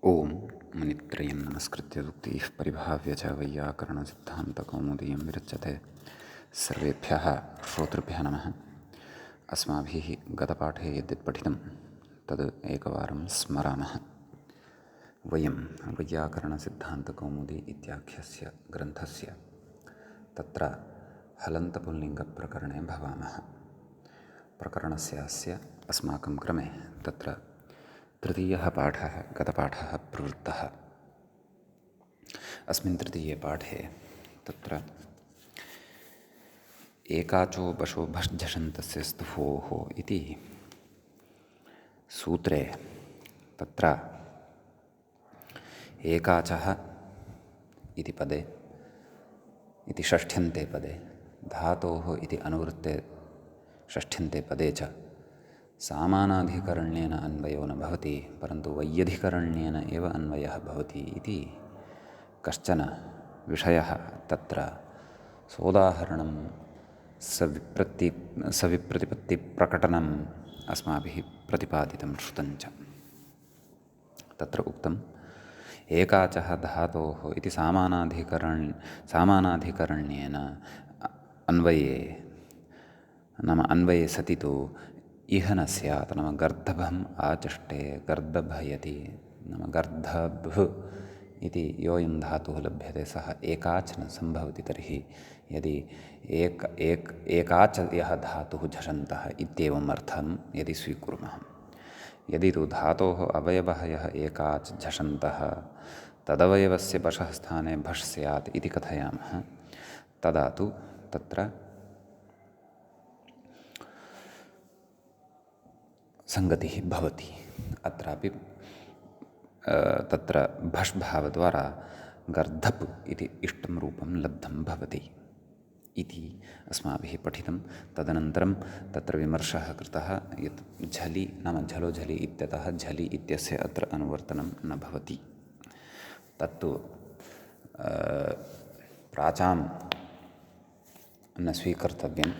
ओम मुनित्रयं नमस्कृत्य दुक्तिः परिभाव्य च वैयाकरणसिद्धान्तकौमुदीयं विरच्यते। सर्वेभ्यः श्रोतृभ्यः नमः। अस्माभिः गतपाठे यद्यत् पठितं तद् एकवारं स्मरामः। वयं वैयाकरणसिद्धान्तकौमुदी इत्याख्यस्य ग्रन्थस्य तत्र हलन्तपुल्लिङ्गप्रकरणे भवामः। प्रकरणस्य अस्य अस्माकं क्रमे तत्र तृतीयः पाठः गतपाठः प्रवृत्तः। अस्मिन् तृतीये पाठे तत्र एकाचो बशो भष्झषन्तस्य स्तुभोः इति सूत्रे तत्र एकाचः इति पदे इति षष्ठ्यन्ते पदे धातोः इति अनुवृत्ते षष्ठ्यन्ते पदे च सामानाधिकरण्येन अन्वयो न भवति परन्तु वैयधिकरण्येन एव अन्वयः भवति इति कश्चन विषयः तत्र सोदाहरणं सविप्रतिपत्तिप्रकटनम् अस्माभिः प्रतिपादितं श्रुतञ्च। तत्र उक्तम् एकाचः धातोः इति सामानाधिकरण्येन अन्वये नाम अन्वये सति तु इह न स्यात् नाम गर्दभम् आचष्टे गर्दभयति नाम गर्दभ इति योऽयं धातुः लभ्यते सः एकाच न सम्भवति। तर्हि यदि एकाच यः धातुः झषन्तः इत्येवम् अर्थं यदि स्वीकुर्मः, यदि तु धातोः अवयवः यः एकाच झषन्तः तदवयवस्य बशः स्थाने भष् स्यात् इति कथयामः, तदा तु तत्र संगतिः भवति। अत्रापि तत्र भष् भावद्वारा गर्धप् इति इष्टं रूपं लब्धं भवति इति अस्माभिः पठितं। तदनन्तरं तत्र विमर्शः कृतः यत् झलि नाम झलो झलि इत्यतः झलि इत्यस्य अत्र अनुवर्तनं न भवति। तत्तु प्राचां न स्वीकर्तव्यं,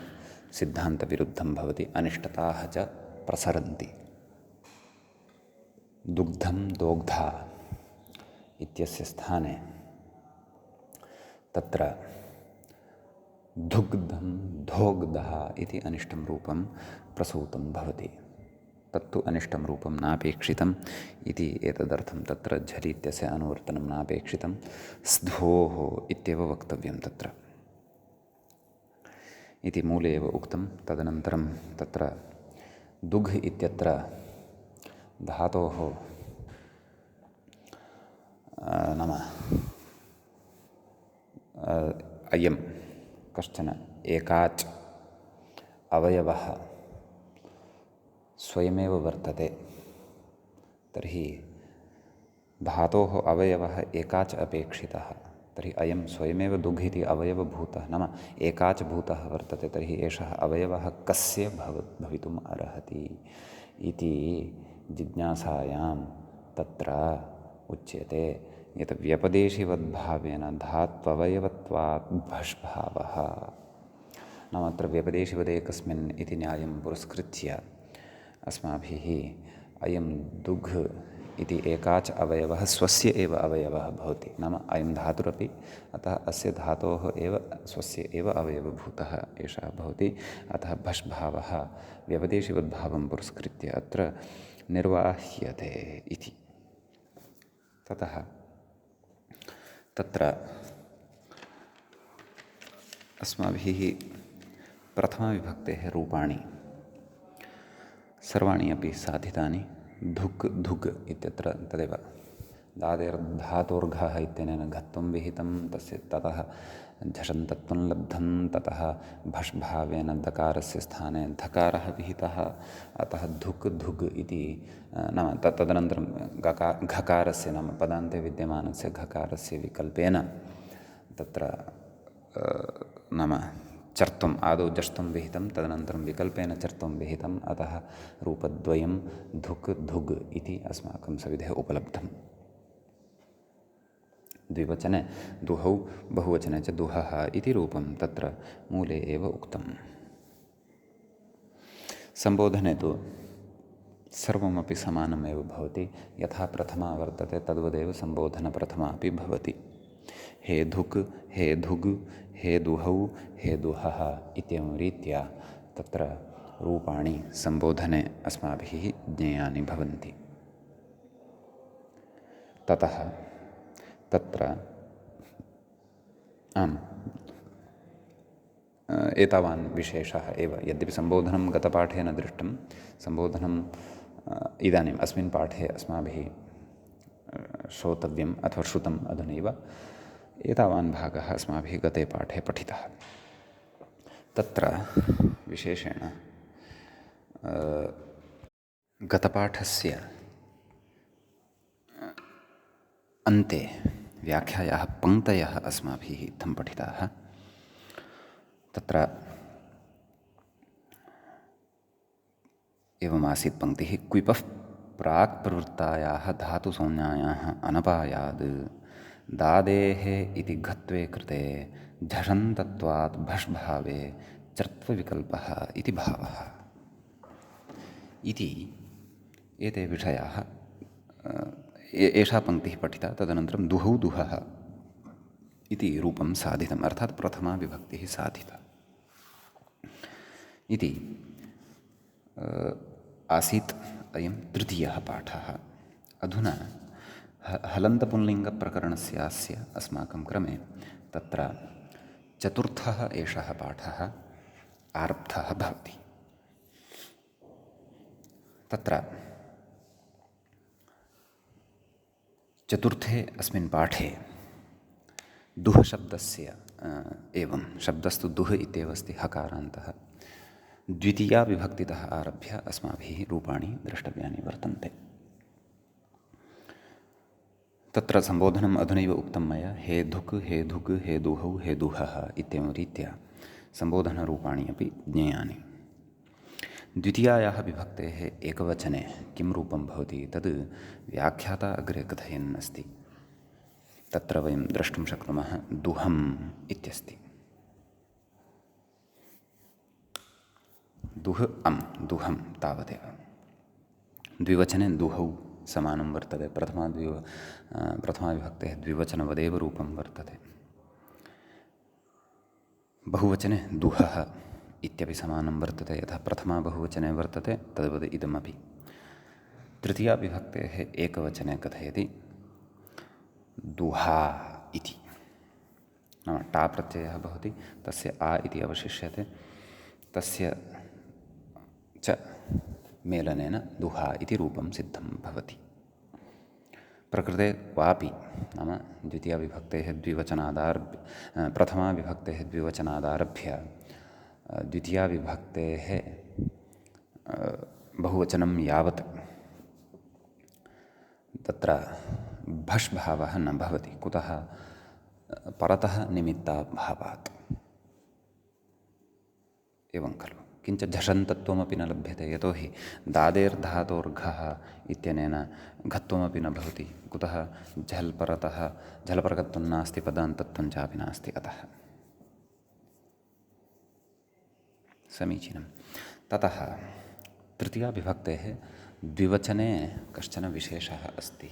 सिद्धान्तविरुद्धं भवति, अनिष्टताः च प्रसरन्ति। दुग्धं दोग्धा इत्यस्य स्थाने तत्र दुग्धं धोग्धः इति अनिष्टं रूपं प्रसूतं भवति। तत्तु अनिष्टं रूपं नापेक्षितम् इति एतदर्थं तत्र झलि इत्यस्य अनुवर्तनं नापेक्षितं, स्ध्वोः इत्येव वक्तव्यं तत्र इति मूले एव उक्तं। तदनन्तरं तत्र दुघ् इत्यत्र धातोः नाम अयं कश्चन एकाच् अवयवः स्वयमेव वर्तते। तर्हि धातोः अवयवः एकाच् अपेक्षितः, तर्हि अयं स्वयमेव दुघ् इति अवयवभूतः नाम एकाच् भूतः वर्तते। तर्हि एषः अवयवः कस्य भवितुम् अर्हति इति जिज्ञासायां तत्र उच्यते यत् व्यपदेशिवद्भावेन धात्ववयवत्वात् भष्भावः। नाम अत्र व्यपदेशिवदेकस्मिन् इति न्यायं पुरस्कृत्य अस्माभिः अयं दुघ् इति एकाच् अवयवः स्वस्य एव अवयवः भवति। नाम अयं धातुरपि अतः अस्य धातोः एव स्वस्य एव अवयवभूतः एषः भवति। अतः भष्भावः व्यपदेशिवद्भावं पुरस्कृत्य अत्र निर्वाह्यते इति। ततः तत्र अस्माभिः प्रथमाविभक्तेः रूपाणि सर्वाणि अपि साधितानि। धुक् धुग् इत्यत्र तदेव धातोर्घः इत्यनेन घत्वं विहितं, तस्य ततः झषन्तत्वं लब्धं, ततः भष्भावेन दकारस्य स्थाने धकारः विहितः, अतः धुक् धुग् इति नाम तदनन्तरं घकारस्य नाम पदान्ते विद्यमानस्य घकारस्य विकल्पेन तत्र नाम चर्त्वम् आदौ जष्त्वं विहितं, तदनन्तरं विकल्पेन चर्त्वं विहितम्, अतः रूपद्वयं धुक् धुग् इति अस्माकं सविधे उपलब्धम्। द्विवचने दुहौ, बहुवचने च दुहः इति रूपं तत्र मूले एव उक्तम्। सम्बोधने तु सर्वमपि समानमेव भवति। यथा प्रथमा वर्तते तद्वदेव सम्बोधनप्रथमा अपि भवति। हे धुक्, हे धुग्, हे दुहौ, हे दुहः इत्येवं रीत्या तत्र रूपाणि सम्बोधने अस्माभिः ज्ञेयानि भवन्ति। ततः तत्र एतावान् विशेषः एव। यद्यपि सम्बोधनं गतपाठे न दृष्टं, सम्बोधनम् इदानीम् अस्मिन् पाठे अस्माभिः श्रोतव्यम् अथवा श्रुतम् अधुनैव। एतावान् भागः अस्माभिः गते पाठे पठितः। तत्र विशेषेण गतपाठस्य अन्ते व्याख्यायाः पङ्क्तयः अस्माभिः इत्थं पठिताः। तत्र एवमासीत् पङ्क्तिः, क्विपः प्राक् प्रवृत्तायाः धातुसंज्ञायाः अनपायाद् दादेः इति घत्वे कृते झषन्तत्वात् भष्भावे चर्त्वविकल्पः इति भावः इति एते विषयाः। एषा पङ्क्तिः पठिता। तदनन्तरं दुहौ दुहः इति रूपं साधितम्, अर्थात् प्रथमा विभक्तिः साधिता इति आसीत् अयं तृतीयः पाठः। अधुना हलन्तपुंलिङ्गप्रकरणस्यास्य अस्माकं क्रमे तत्र चतुर्थः एषः पाठः आरब्धः भवति। तत्र चतुर्थे अस्मिन् पाठे दुह शब्दस्य एवं शब्दस्तु दुह इत्येव अस्ति हकारान्तः, द्वितीया विभक्तितः आरभ्य अस्माभिः रूपाणि द्रष्टव्यानि वर्तन्ते। तत्र सम्बोधनम् अधुनैव उक्तं मया, हे धुक्, हे धुग्, हे दुहौ, हे दुहः इत्येवं रीत्या सम्बोधनरूपाणि अपि ज्ञेयानि। द्वितीयायाः विभक्तेः एकवचने किं रूपं भवति तद् व्याख्याता अग्रे कथयन् अस्ति। तत्र वयं द्रष्टुं शक्नुमः दुहम् इत्यस्ति। दुह अम्, दुहं तावदेव। द्विवचने दुहौ समानं वर्तते। प्रथमाविभक्तेः द्विवचनवदेव रूपं वर्तते। बहुवचने दुहः इत्यपि समानं वर्तते। यथा प्रथमा बहुवचने वर्तते तद्वद् इदमपि। तृतीया विभक्तेः एकवचने कथयति दुहा इति, नाम टा प्रत्ययः भवति, तस्य आ इति अवशिष्यते, तस्य च मेलनेन दुहा इति रूपं सिद्धं भवति। प्रकृते क्वापि नाम द्वितीयाविभक्तेः द्विवचनादारभ्य प्रथमाविभक्तेः द्विवचनादारभ्य द्वितीयाविभक्तेः बहुवचनं यावत् तत्र भष् भावः न भवति। कुतः? परतः निमित्ताभावात्। एवं खलु। किञ्च झषन्तत्वमपि न लभ्यते। यतोहि दादेर्धातोर्घः इत्यनेन घत्वमपि न भवति। कुतः? झल् परतः झलपरकत्वं नास्ति, पदान्तत्वं चापि नास्ति, अतः। समीचीनं। ततः तृतीयाविभक्तेः द्विवचने कश्चन विशेषः अस्ति।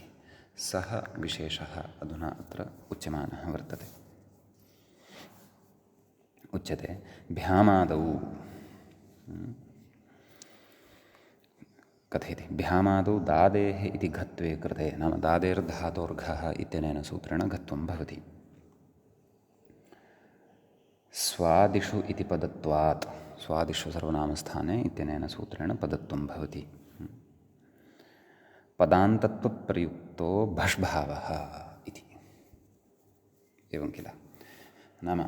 सः विशेषः अधुना अत्र उच्यमानः वर्तते। उच्यते भ्यामादौ, कथयति भ्यामादौ दादेः इति घत्वे कृते, नाम दादेर्धातोर्घः इत्यनेन सूत्रेण घत्वं भवति। स्वादिषु इति पदत्वात्, स्वादिषु सर्वनामस्थाने इत्यनेन सूत्रेण पदत्वं भवति। पदान्तत्वप्रयुक्तो भष्भावः इति। एवं किल। नाम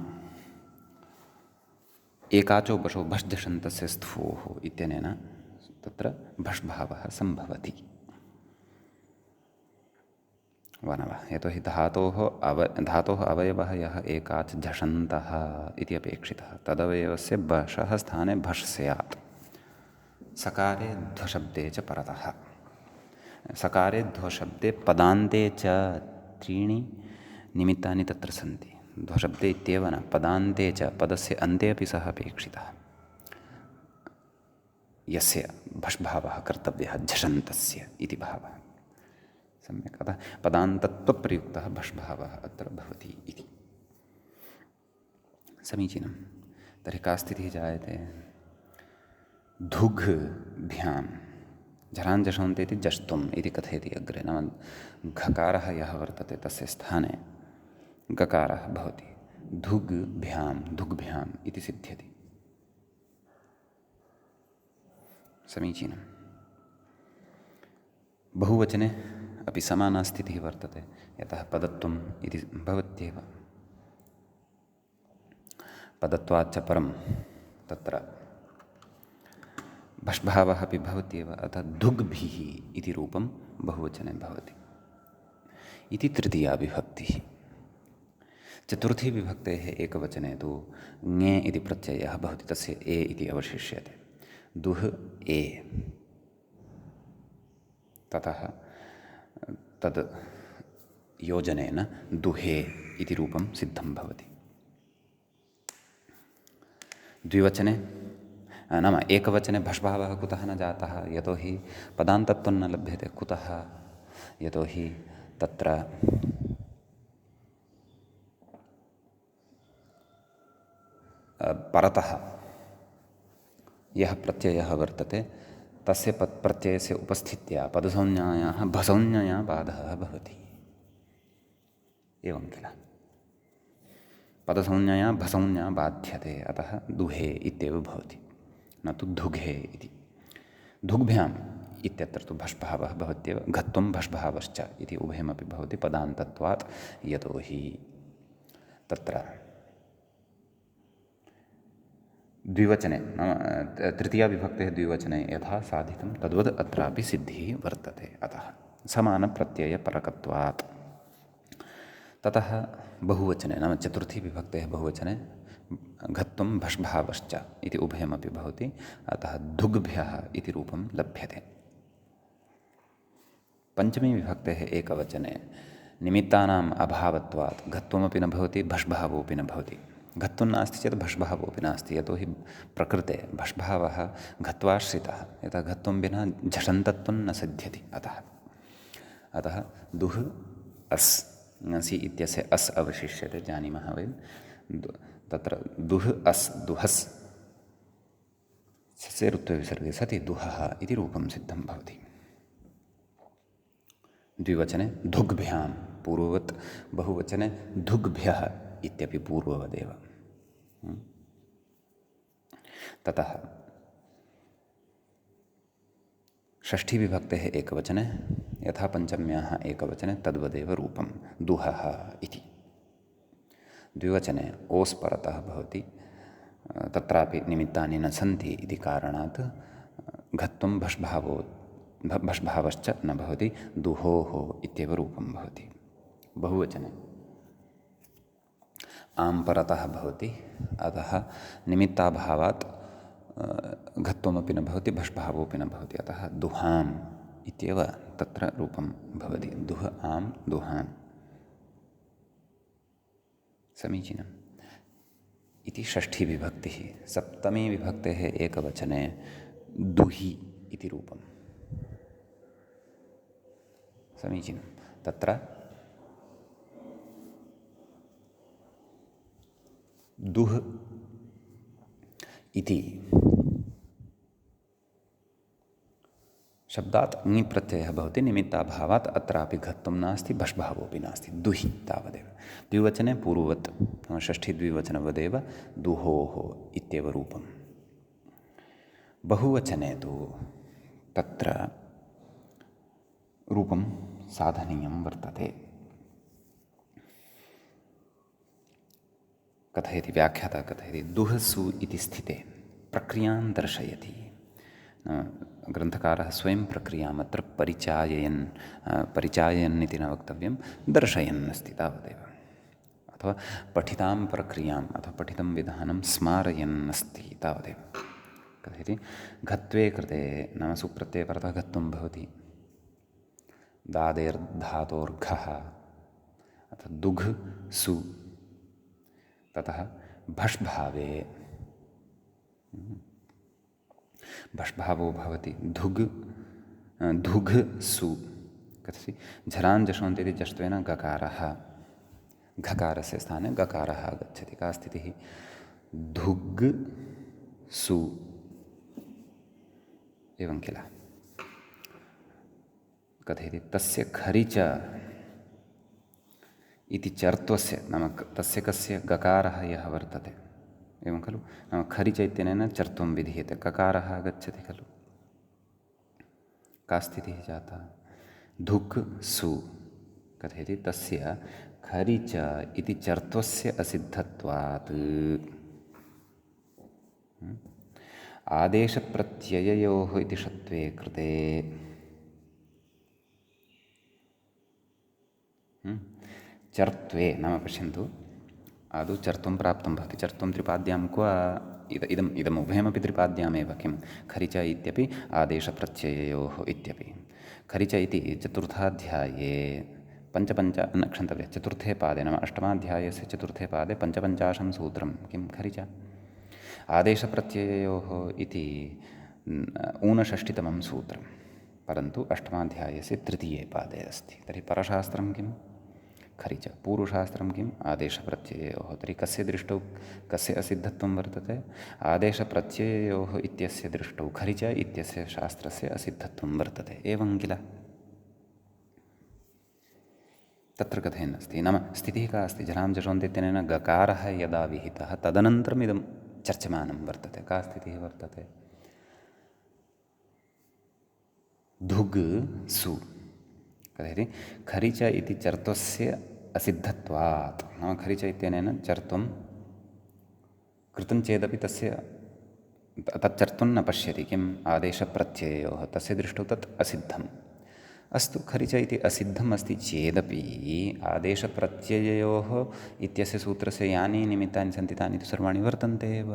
एकाचो बशो भष्झषन्तस्य स्थूः इत्यनेन तत्र भष्भावः सम्भवति वा न वा। यतोहि धातोः अवयवः यः एकाच् झषन्तः इति अपेक्षितः, तदवयवस्य बशः स्थाने भष् स्यात्। सकारे ध्वशब्दे च परतः, सकारे ध्वशब्दे पदान्ते च त्रीणि निमित्तानि तत्र सन्ति। ध्वशब्दे इत्येव न, पदान्ते च, पदस्य अन्ते अपि सः अपेक्षितः। यस्य भष्भावः कर्तव्यः झषन्तस्य इति भावः। सम्यक्। अतः पदान्तत्वप्रयुक्तः भष्भावः अत्र भवति इति। समीचीनं। तर्हि का स्थितिः जायते? धुग्भ्यां झराञ्जषन्ति इति जष्तुम् इति कथयति अग्रे। नाम घकारः यः वर्तते तस्य स्थाने गकारः भवति। धुग्भ्याम् इति सिद्ध्यति। समीचीनं। बहुवचने अपि समाना स्थितिः वर्तते, यतः पदत्वम् इति भवत्येव। पदत्वाच्च परं तत्र भष्भावः अपि भवत्येव। अतः धुग्भिः इति रूपं बहुवचने भवति इति तृतीया विभक्तिः। चतुर्थी विभक्तेः एकवचने तु ङे इति प्रत्ययः भवति, तस्य ए इति अवशिष्यते। दुह् ए। ततः तद् योजनेन दुहे इति रूपं सिद्धं भवति। द्विवचने नाम एकवचने भष्भावः कुतः न जातः? यतोहि पदान्तत्वं न लभ्यते। कुतः? यतोहि तत्र परतः यः प्रत्ययः वर्तते तस्य प्रत्ययस्य उपस्थित्या पदसंज्ञायाः भसंज्ञया बाधः भवति। एवं किल? पदसंज्ञया भसंज्ञा बाध्यते, अतः दुहे इत्येव भवति, न तु धुघे इति। धुग्भ्याम् इत्यत्र तु भष्भावः भवत्येव। घत्वं भष्भावश्च इति उभयमपि भवति पदान्तत्वात्। यतोहि तत्र द्विवचने नाम तृतीया विभक्तेः द्विवचने यथा साधितं तद्वद् अत्रापि सिद्धिः वर्तते। अतः समानप्रत्ययपरकत्वात्। ततः बहुवचने नाम चतुर्थी विभक्तेः बहुवचने घत्वं भष्भावश्च इति उभयमपि भवति, अतः धुग्भ्यः इति रूपं लभ्यते। पञ्चमी विभक्तेः एकवचने निमित्तानाम् अभावत्वात् घत्वमपि न भवति, भष्भावोऽपि न भवति। घत्वं नास्ति चेत् भष्भावोऽपि नास्ति, यतोहि प्रकृते भष्भावः घत्वाश्रितः। यतः घत्वं विना झषन्तत्वं न सिद्ध्यति। अतः दुह् अस् ङसि इत्यस्य अस् अवशिष्यते, जानीमः वयं। तत्र दुह् अस् दुहस् सस्य ऋत्वविसर्गे सति दुहः इति रूपं सिद्धं भवति। द्विवचने धुग्भ्यां पूर्ववत्, बहुवचने धुग्भ्यः इत्यपि पूर्ववदेव। ततः षष्ठी विभक्तेः एकवचने यथा पञ्चम्याः एकवचने तद्वदेव रूपं दुहः इति। द्विवचने ओस् परतः भवति, तत्रापि निमित्तानि न सन्ति इति कारणात् घत्वं भष्भावश्च न भवति, दुहोः इत्येव रूपं भवति। बहुवचने आं परतः भवति, अतः निमित्ताभावात् घत्वमपि न भवति, भष्भावोऽपि न भवति, अतः दुहाम् इत्येव तत्र रूपं भवति। दुह आं दुहाम्। समीचीनम्। इति षष्ठी विभक्तिः। सप्तमी विभक्तेः एकवचने दुहि इति रूपं। समीचीनं। तत्र दुह् इति शब्दात् ङि प्रत्ययः भवति, निमित्ताभावात् अत्रापि घत्वं नास्ति, भष्भावोऽपि नास्ति, दुहि तावदेव। द्विवचने पूर्ववत् षष्ठी द्विवचनवदेव दुहोः इत्येव रूपं। बहुवचने तु तत्र रूपं साधनीयं वर्तते। कथयति व्याख्याता कथयति दुहसु इति स्थिते प्रक्रियां दर्शयति। ग्रन्थकारः स्वयं प्रक्रियामत्र परिचाययन् इति न वक्तव्यं, दर्शयन् अस्ति तावदेव। अथवा पठितां प्रक्रियाम् अथवा पठितं विधानं स्मारयन् अस्ति तावदेव। कथयति घत्वे कृते नाम सुप्रत्यये परतः घत्वं भवति। दादेर्धातोर्घः अथ दुघ् सु, ततः भष्भावे भष्भावो भवति धुग् धुघ् सु कथसि झलाञ्जषोन्ति इति जष्ट्वेन गकारः घकारस्य स्थाने गकारः आगच्छति। का स्थितिः? धुग् सु एवं किल। कथयति तस्य खरिच इति चर्त्वस्य नाम तस्य कस्य गकारः यः वर्तते एवं खलु। नाम खरिच इत्यनेन चर्त्वं विधीयते, ककारः आगच्छति खलु। का स्थितिः जाता? धुक् सु कथयति तस्य खरिच इति चर्त्वस्य असिद्धत्वात् आदेशप्रत्यययोः इति षत्वे कृते चर्त्वे नाम पश्यन्तु, आदौ चर्त्वं प्राप्तं भवति। चर्त्वं त्रिपाद्यां क्व इदम् उभयमपि त्रिपाद्यामेव। किं खरिच इत्यपि आदेशप्रत्यययोः इत्यपि। खरिच इति चतुर्थाध्याये क्षन्तव्यः चतुर्थे पादे नाम अष्टमाध्यायस्य चतुर्थे पादे पञ्चपञ्चाशं सूत्रं किं खरिच। आदेशप्रत्यययोः इति ऊनषष्टितमं सूत्रं, परन्तु अष्टमाध्यायस्य तृतीये पादे अस्ति। तर्हि परशास्त्रं किं? खरिच। पूर्वशास्त्रं किम्? आदेशप्रत्यययोः। तर्हि कस्य दृष्टौ कस्य असिद्धत्वं वर्तते? आदेशप्रत्यययोः इत्यस्य दृष्टौ खरिच इत्यस्य शास्त्रस्य असिद्धत्वं वर्तते। एवं किल। तत्र कथयन्नस्ति। नाम स्थितिः का अस्ति? झलां जषोन्ति इत्यनेन गकारः यदा विहितः तदनन्तरम् इदं चर्च्यमानं वर्तते। का स्थितिः वर्तते? धुग् सु कथयति खरिच इति चर्त्वस्य असिद्धत्वात्। नाम खरिच इत्यनेन चर्त्वं कृतं चेदपि तस्य तच्चर्त्वं न पश्यति। किम्? आदेशप्रत्यययोः तस्य दृष्टौ तत् असिद्धम्। अस्तु, खरिच इति असिद्धम् अस्ति चेदपि आदेशप्रत्यययोः इत्यस्य सूत्रस्य यानि निमित्तानि सन्ति तानि तु सर्वाणि वर्तन्ते एव।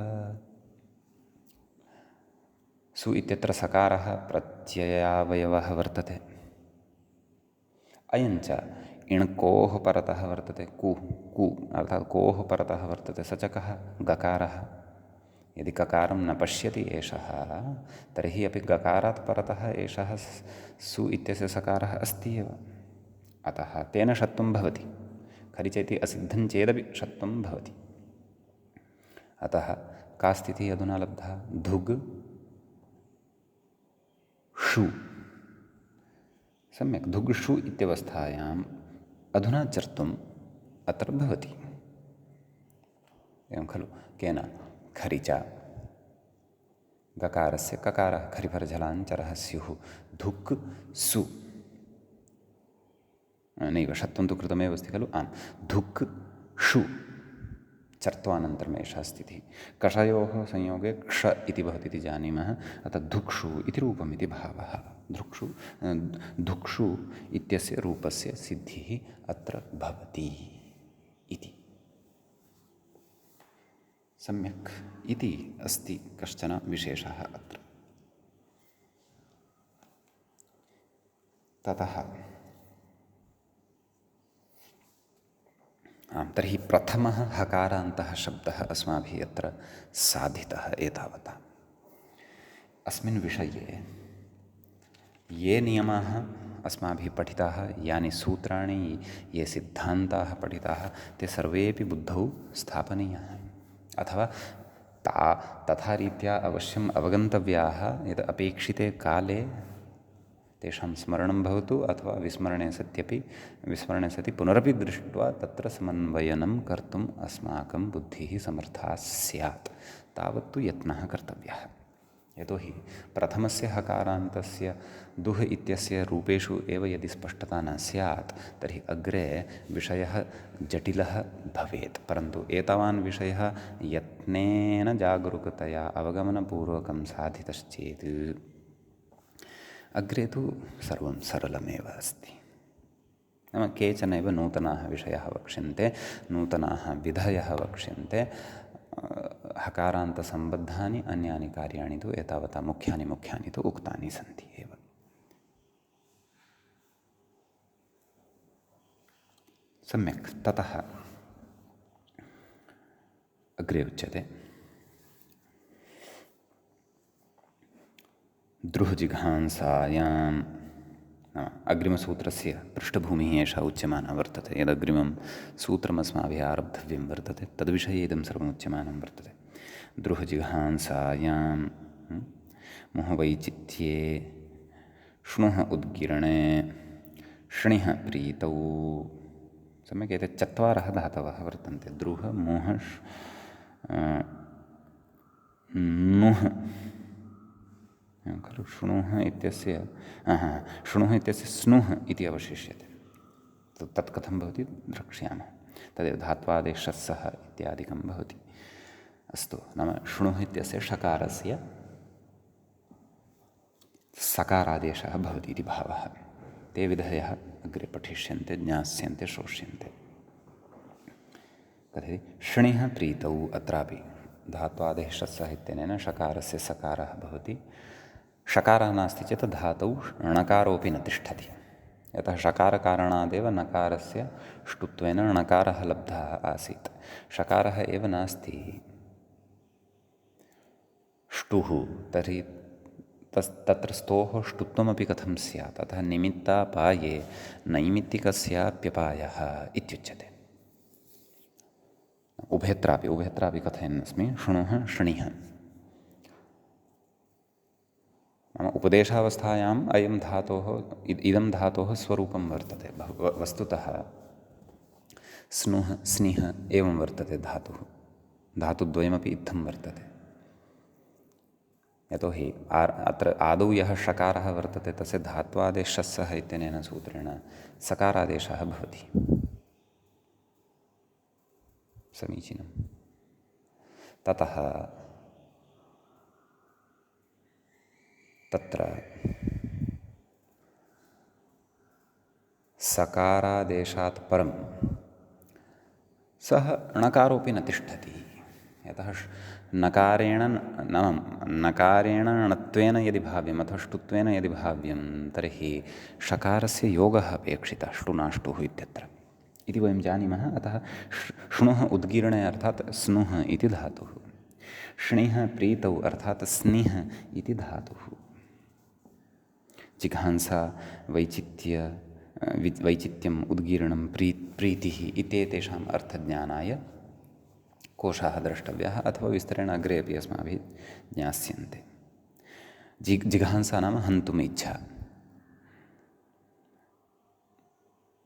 सु इत्यत्र सकारः प्रत्ययावयवः वर्तते। अयञ्च इण्कोः परतः वर्तते कु कु अर्थात् कोः परतः वर्तते स च कः? गकारः। यदि ककारं न पश्यति एषः तर्हि अपि गकारात् परतः एषः सु इत्यस्य सकारः अस्ति एव। अतः तेन षत्वं भवति। खरिच इति असिद्धं चेदपि षत्वं भवति। अतः का स्थितिः अधुना लब्धा? धुग् षु। सम्यक्। धुग्षु इत्यवस्थायाम् अधुना चर्त्वम् अत्र भवति। एवं खलु। केन? खरिच। गकारस्य ककारः खरिफरझलाञ्चरः स्युः। धुक् सु नैव षत्वं तु कृतमेव अस्ति खलु। आम्। धुक् षु चर्त्वानन्तरम् एषा स्थितिः। कषयोः संयोगे क्ष इति भवति इति जानीमः। अतः धुक्षु इति रूपम् इति भावः। धुक्षु इत्यस्य रूपस्य सिद्धिः अत्र भवति इति। सम्यक्। इति अस्ति कश्चन विशेषः अत्र। ततः तर्हि प्रथमः हकारान्तः शब्दः अस्माभिः अत्र साधितः एतावता। अस्मिन् विषये ये नियमाः अस्माभिः पठिताः, यानि सूत्राणि, ये सिद्धान्ताः पठिताः, ते सर्वेपि बुद्धौ स्थापनीयाः अथवा तथा रीत्या अवश्यम् अवगन्तव्याः। यत् अपेक्षिते काले तेषां स्मरणं भवतु अथवा विस्मरणे सति पुनरपि दृष्ट्वा तत्र समन्वयनं कर्तुम् अस्माकं बुद्धिः समर्था स्यात्। तावत्तु यत्नः कर्तव्यः। यतोहि प्रथमस्य हकारान्तस्य दुह् इत्यस्य रूपेषु एव यदि स्पष्टता न स्यात् तर्हि अग्रे विषयः जटिलः भवेत्। परन्तु एतावान् विषयः यत्नेन जागरूकतया अवगमनपूर्वकं साधितश्चेत् अग्रे तु सर्वं सरलमेव अस्ति। नाम केचनैव नूतनाः विषयाः वक्ष्यन्ते, नूतनाः विधयः वक्ष्यन्ते। हकारान्तसम्बद्धानि अन्यानि कार्याणि तु एतावता मुख्यानि तु उक्तानि सन्ति एव। सम्यक्। ततः अग्रे उच्यते द्रुहजिघांसायाम् अग्रिमसूत्रस्य पृष्ठभूमिः एषा उच्यमाना वर्तते। यदग्रिमं सूत्रमस्माभिः आरब्धव्यं वर्तते तद्विषये इदं सर्वम् उच्यमानं वर्तते। द्रुहजिघांसायां मोहवैचित्ये श्णुः उद्गिरणे श्णिः प्रीतौ। सम्यक् एते चत्वारः धातवः वर्तन्ते। द्रुह मोह णुः खलु। श्णुः इत्यस्य श्णुः इत्यस्य स्नुः इति अवशिष्यते। तत् कथं भवति द्रक्ष्यामः। तदेव धात्वादेशः सः इत्यादिकं भवति। अस्तु, नाम श्णुः इत्यस्य षकारस्य सकारादेशः भवति इति भावः। ते विधयः अग्रे पठिष्यन्ते, ज्ञास्यन्ते, श्रोष्यन्ते। तर्हि श्णिः प्रीतौ अत्रापि धात्वादेशः सः इत्यनेन षकारस्य सकारः भवति। षकारः नास्ति चेत् धातौ णकारोऽपि न तिष्ठति। यतः षकारकारणादेव नकारस्य ष्टुत्वेन णकारः लब्धः आसीत्। षकारः एव नास्ति ष्टुः, तर्हि तत्र स्तोः ष्टुत्वमपि कथं स्यात्। अतः निमित्तापाये नैमित्तिकस्याप्यपायः इत्युच्यते। उभयत्रापि कथयन्नस्मि। श्णुः श्णिः नाम उपदेशावस्थायाम् इदं धातोः स्वरूपं वर्तते। वस्तुतः स्नुः स्निः एवं वर्तते धातुः। धातुद्वयमपि इत्थं वर्तते। यतोहि अत्र आदौ यः षकारः वर्तते तस्य धात्वादेशः सः इत्यनेन सूत्रेण सकारादेशः भवति। समीचीनं। ततः तत्र सकारादेशात् परं सः णकारोऽपि न तिष्ठति। यतः नकारेण णत्वेन यदि भाव्यम् अथवा ष्टुत्वेन यदि भाव्यं तर्हि षकारस्य योगः अपेक्षितः ष्टुनाष्टुः इत्यत्र इति वयं जानीमः। अतः श्णुः उद्गिरणे अर्थात् स्नुः इति धातुः, श्णिः प्रीतौ अर्थात् स्निः इति धातुः। जिघांसा वैचित्यम् उद्गीर्णं प्रीतिः इत्येतेषाम् अर्थज्ञानाय कोशाः द्रष्टव्याः अथवा विस्तरेण अग्रे अपि अस्माभिः ज्ञास्यन्ते। जिघांसा नाम हन्तुम् इच्छा।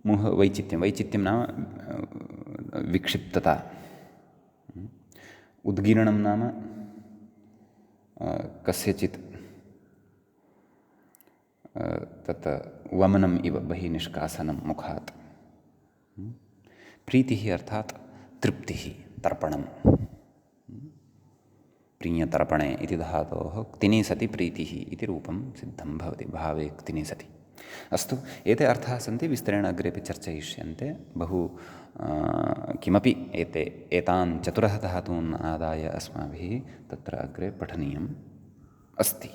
वैचित्यं नाम विक्षिप्तता। उद्गीर्णं नाम कस्यचित् तत् वमनम् इव बहिः निष्कासनं मुखात्। प्रीतिः अर्थात् तृप्तिः, तर्पणं। प्रीयतर्पणे इति धातोः क्तिनि सति प्रीतिः इति रूपं सिद्धं भवति, भावे क्तिनि सति। अस्तु, एते अर्थाः सन्ति, विस्तरेण अग्रेपि चर्चयिष्यन्ते। बहु किमपि एतान् चतुरः धातून् आदाय अस्माभिः तत्र अग्रे पठनीयम् अस्ति।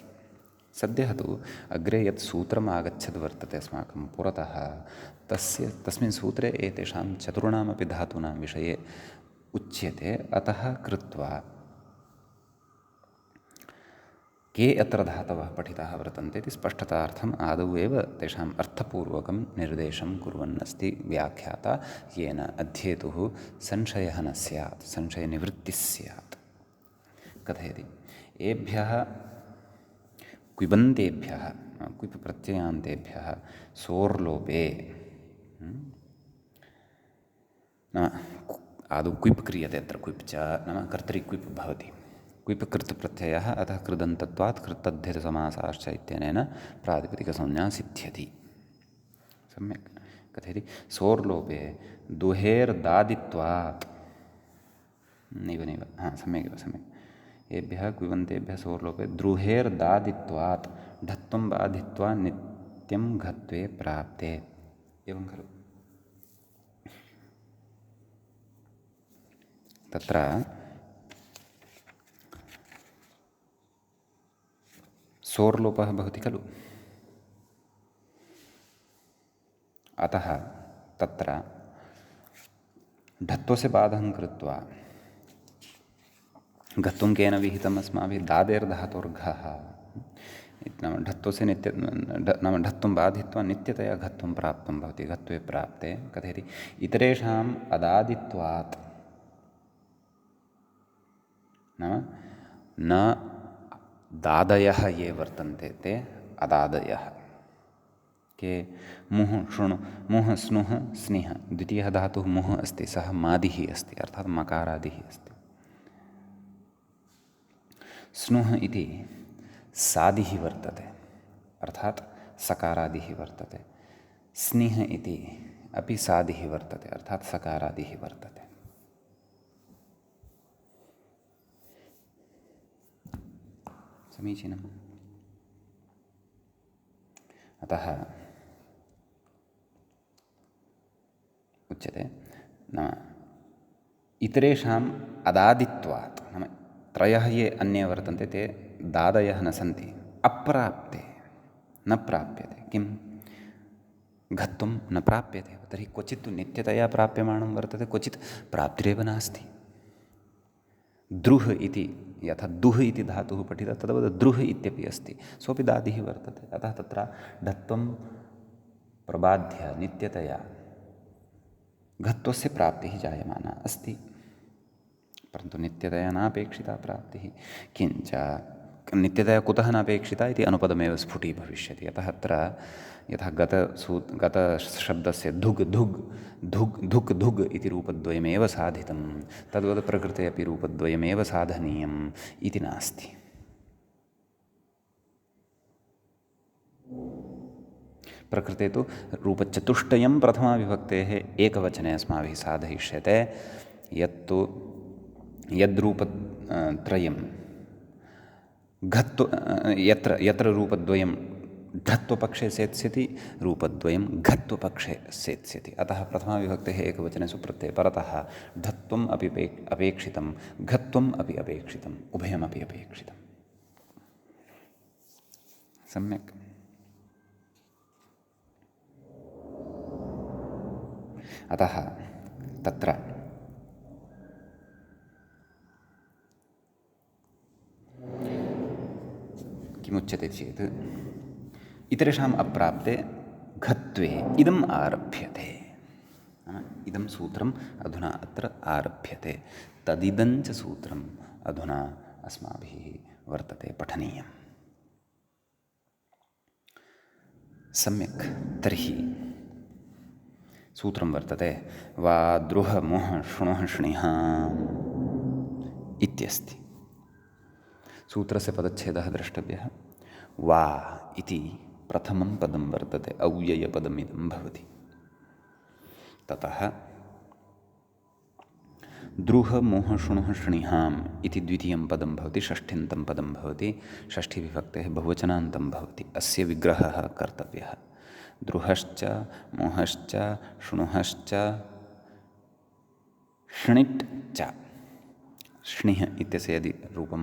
सद्यः तु अग्रे यत् सूत्रम् आगच्छद् वर्तते अस्माकं पुरतः, तस्मिन् सूत्रे एतेषां चतुर्णामपि धातूनां विषये उच्यते। अतः कृत्वा के अत्र धातवः पठिताः वर्तन्ते इति स्पष्टतार्थम् आदौ एव तेषाम् अर्थपूर्वकं निर्देशं कुर्वन्नस्ति व्याख्याता, येन अध्येतुः संशयः न स्यात्, संशयनिवृत्तिः स्यात्। कथयति, एभ्यः क्विबन्तेभ्यः, क्विप् प्रत्ययान्तेभ्यः सोर्लोपे, नाम आदौ क्विप् क्रियते। अत्र क्विप् च नाम कर्तरिक्विप् भवति। क्विप् कृत् प्रत्ययः अतः कृदन्तत्वात् कृत्तद्धितसमासाश्च इत्यनेन प्रातिपदिकसंज्ञा सिद्ध्यति। सम्यक् कथयति, सोर्लोपे दुहेर्दादित्वात्, नैव सम्यगेव सम्यक्। एभ्यः क्विबन्तेभ्यः सोर्लोपे द्रुहेर्दादित्वात् ढत्वं बाधित्वा नित्यं घत्वे प्राप्ते, एवं खलु। तत्र सोर्लोपः भवति खलु। अतः तत्र ढत्वस्य बाधं कृत्वा घत्वं केन विहितम् अस्माभिः, दादेर्धातोर्घः। नाम ढत्व से नित्य नाम ढत्वं बाधित्वा नित्यतया घत्वं प्राप्तं भवति। घत्वे प्राप्ते कथयति इतरेषाम् अदादित्वात् नाम न दादयः ये वर्तन्ते ते अदादयः के मुः शृणु मुः स्नुः स्निः द्वितीयः धातुः मुः अस्ति, सः मादिः अस्ति अर्थात् मकारादिः अस्ति। स्नुः इति सादिः वर्तते अर्थात् सकारादिः वर्तते। स्निः इति अपि सादिः वर्तते अर्थात् सकारादिः वर्तते। समीचीनम्। अतः उच्यते नाम इतरेषाम् अदादित्वात् नाम त्रयः ये अन्ये वर्तन्ते ते दादयः न सन्ति। अप्राप्ते न प्राप्यते किं घत्वं न प्राप्यते तर्हि क्वचित् तु नित्यतया प्राप्यमाणं वर्तते, क्वचित् प्राप्तिरेव नास्ति। द्रुः इति यथा दुः इति धातुः पठितः तद्वत् द्रुः इत्यपि अस्ति, सोऽपि दादिः वर्तते। अतः तत्र ढत्वं प्रबाध्य नित्यतया घत्वस्य प्राप्तिः जायमाना अस्ति, परन्तु नित्यतया नापेक्षिता प्राप्तिः। किञ्च नित्यतया कुतः नापेक्षिता इति अनुपदमेव स्फुटीभविष्यति। अतः अत्र यथा गतशब्दस्य धुग् धुग् धुग् धुक् धुग् इति रूपद्वयमेव साधितं, तद्वत् प्रकृते अपि रूपद्वयमेव साधनीयम् इति नास्ति। प्रकृते तु रूपचतुष्टयं प्रथमाविभक्तेः एकवचने अस्माभिः साधयिष्यते, यत्तु यद्रूपत्रयं यत्र रूपद्वयं ढत्वपक्षे सेत्स्यति रूपद्वयं घत्वपक्षे सेत्स्यति। अतः प्रथमाविभक्तेः एकवचने सुप्रत्यये परतः ढत्वम् अपि अपेक्षितं घत्वम् अपि अपेक्षितम्, उभयमपि अपेक्षितम्। सम्यक्। अतः तत्र किमुच्यते चेत् इतरेषाम् अप्राप्ते घत्वे इदम् आरभ्यते। इदं सूत्रम् अधुना अत्र आरभ्यते, तदिदञ्च सूत्रम् अधुना अस्माभिः वर्तते पठनीयम्। सम्यक्। तर्हि सूत्रं वर्तते वा द्रुह मुः शृणुः श्णिः इत्यस्ति। सूत्रस्य पदच्छेदः द्रष्टव्यः। वा इति प्रथमं पदं वर्तते, अव्ययपदमिदं भवति। ततः द्रुह मुः शृणुः श्णिहाम् इति द्वितीयं पदं भवति, षष्ठ्यन्तं पदं भवति, षष्ठीविभक्तेः बहुवचनान्तं भवति। अस्य विग्रहः कर्तव्यः। द्रुहश्च मुहश्च शृणुहश्च श्णिट् च। श्णिः इत्यस्य यदि रूपं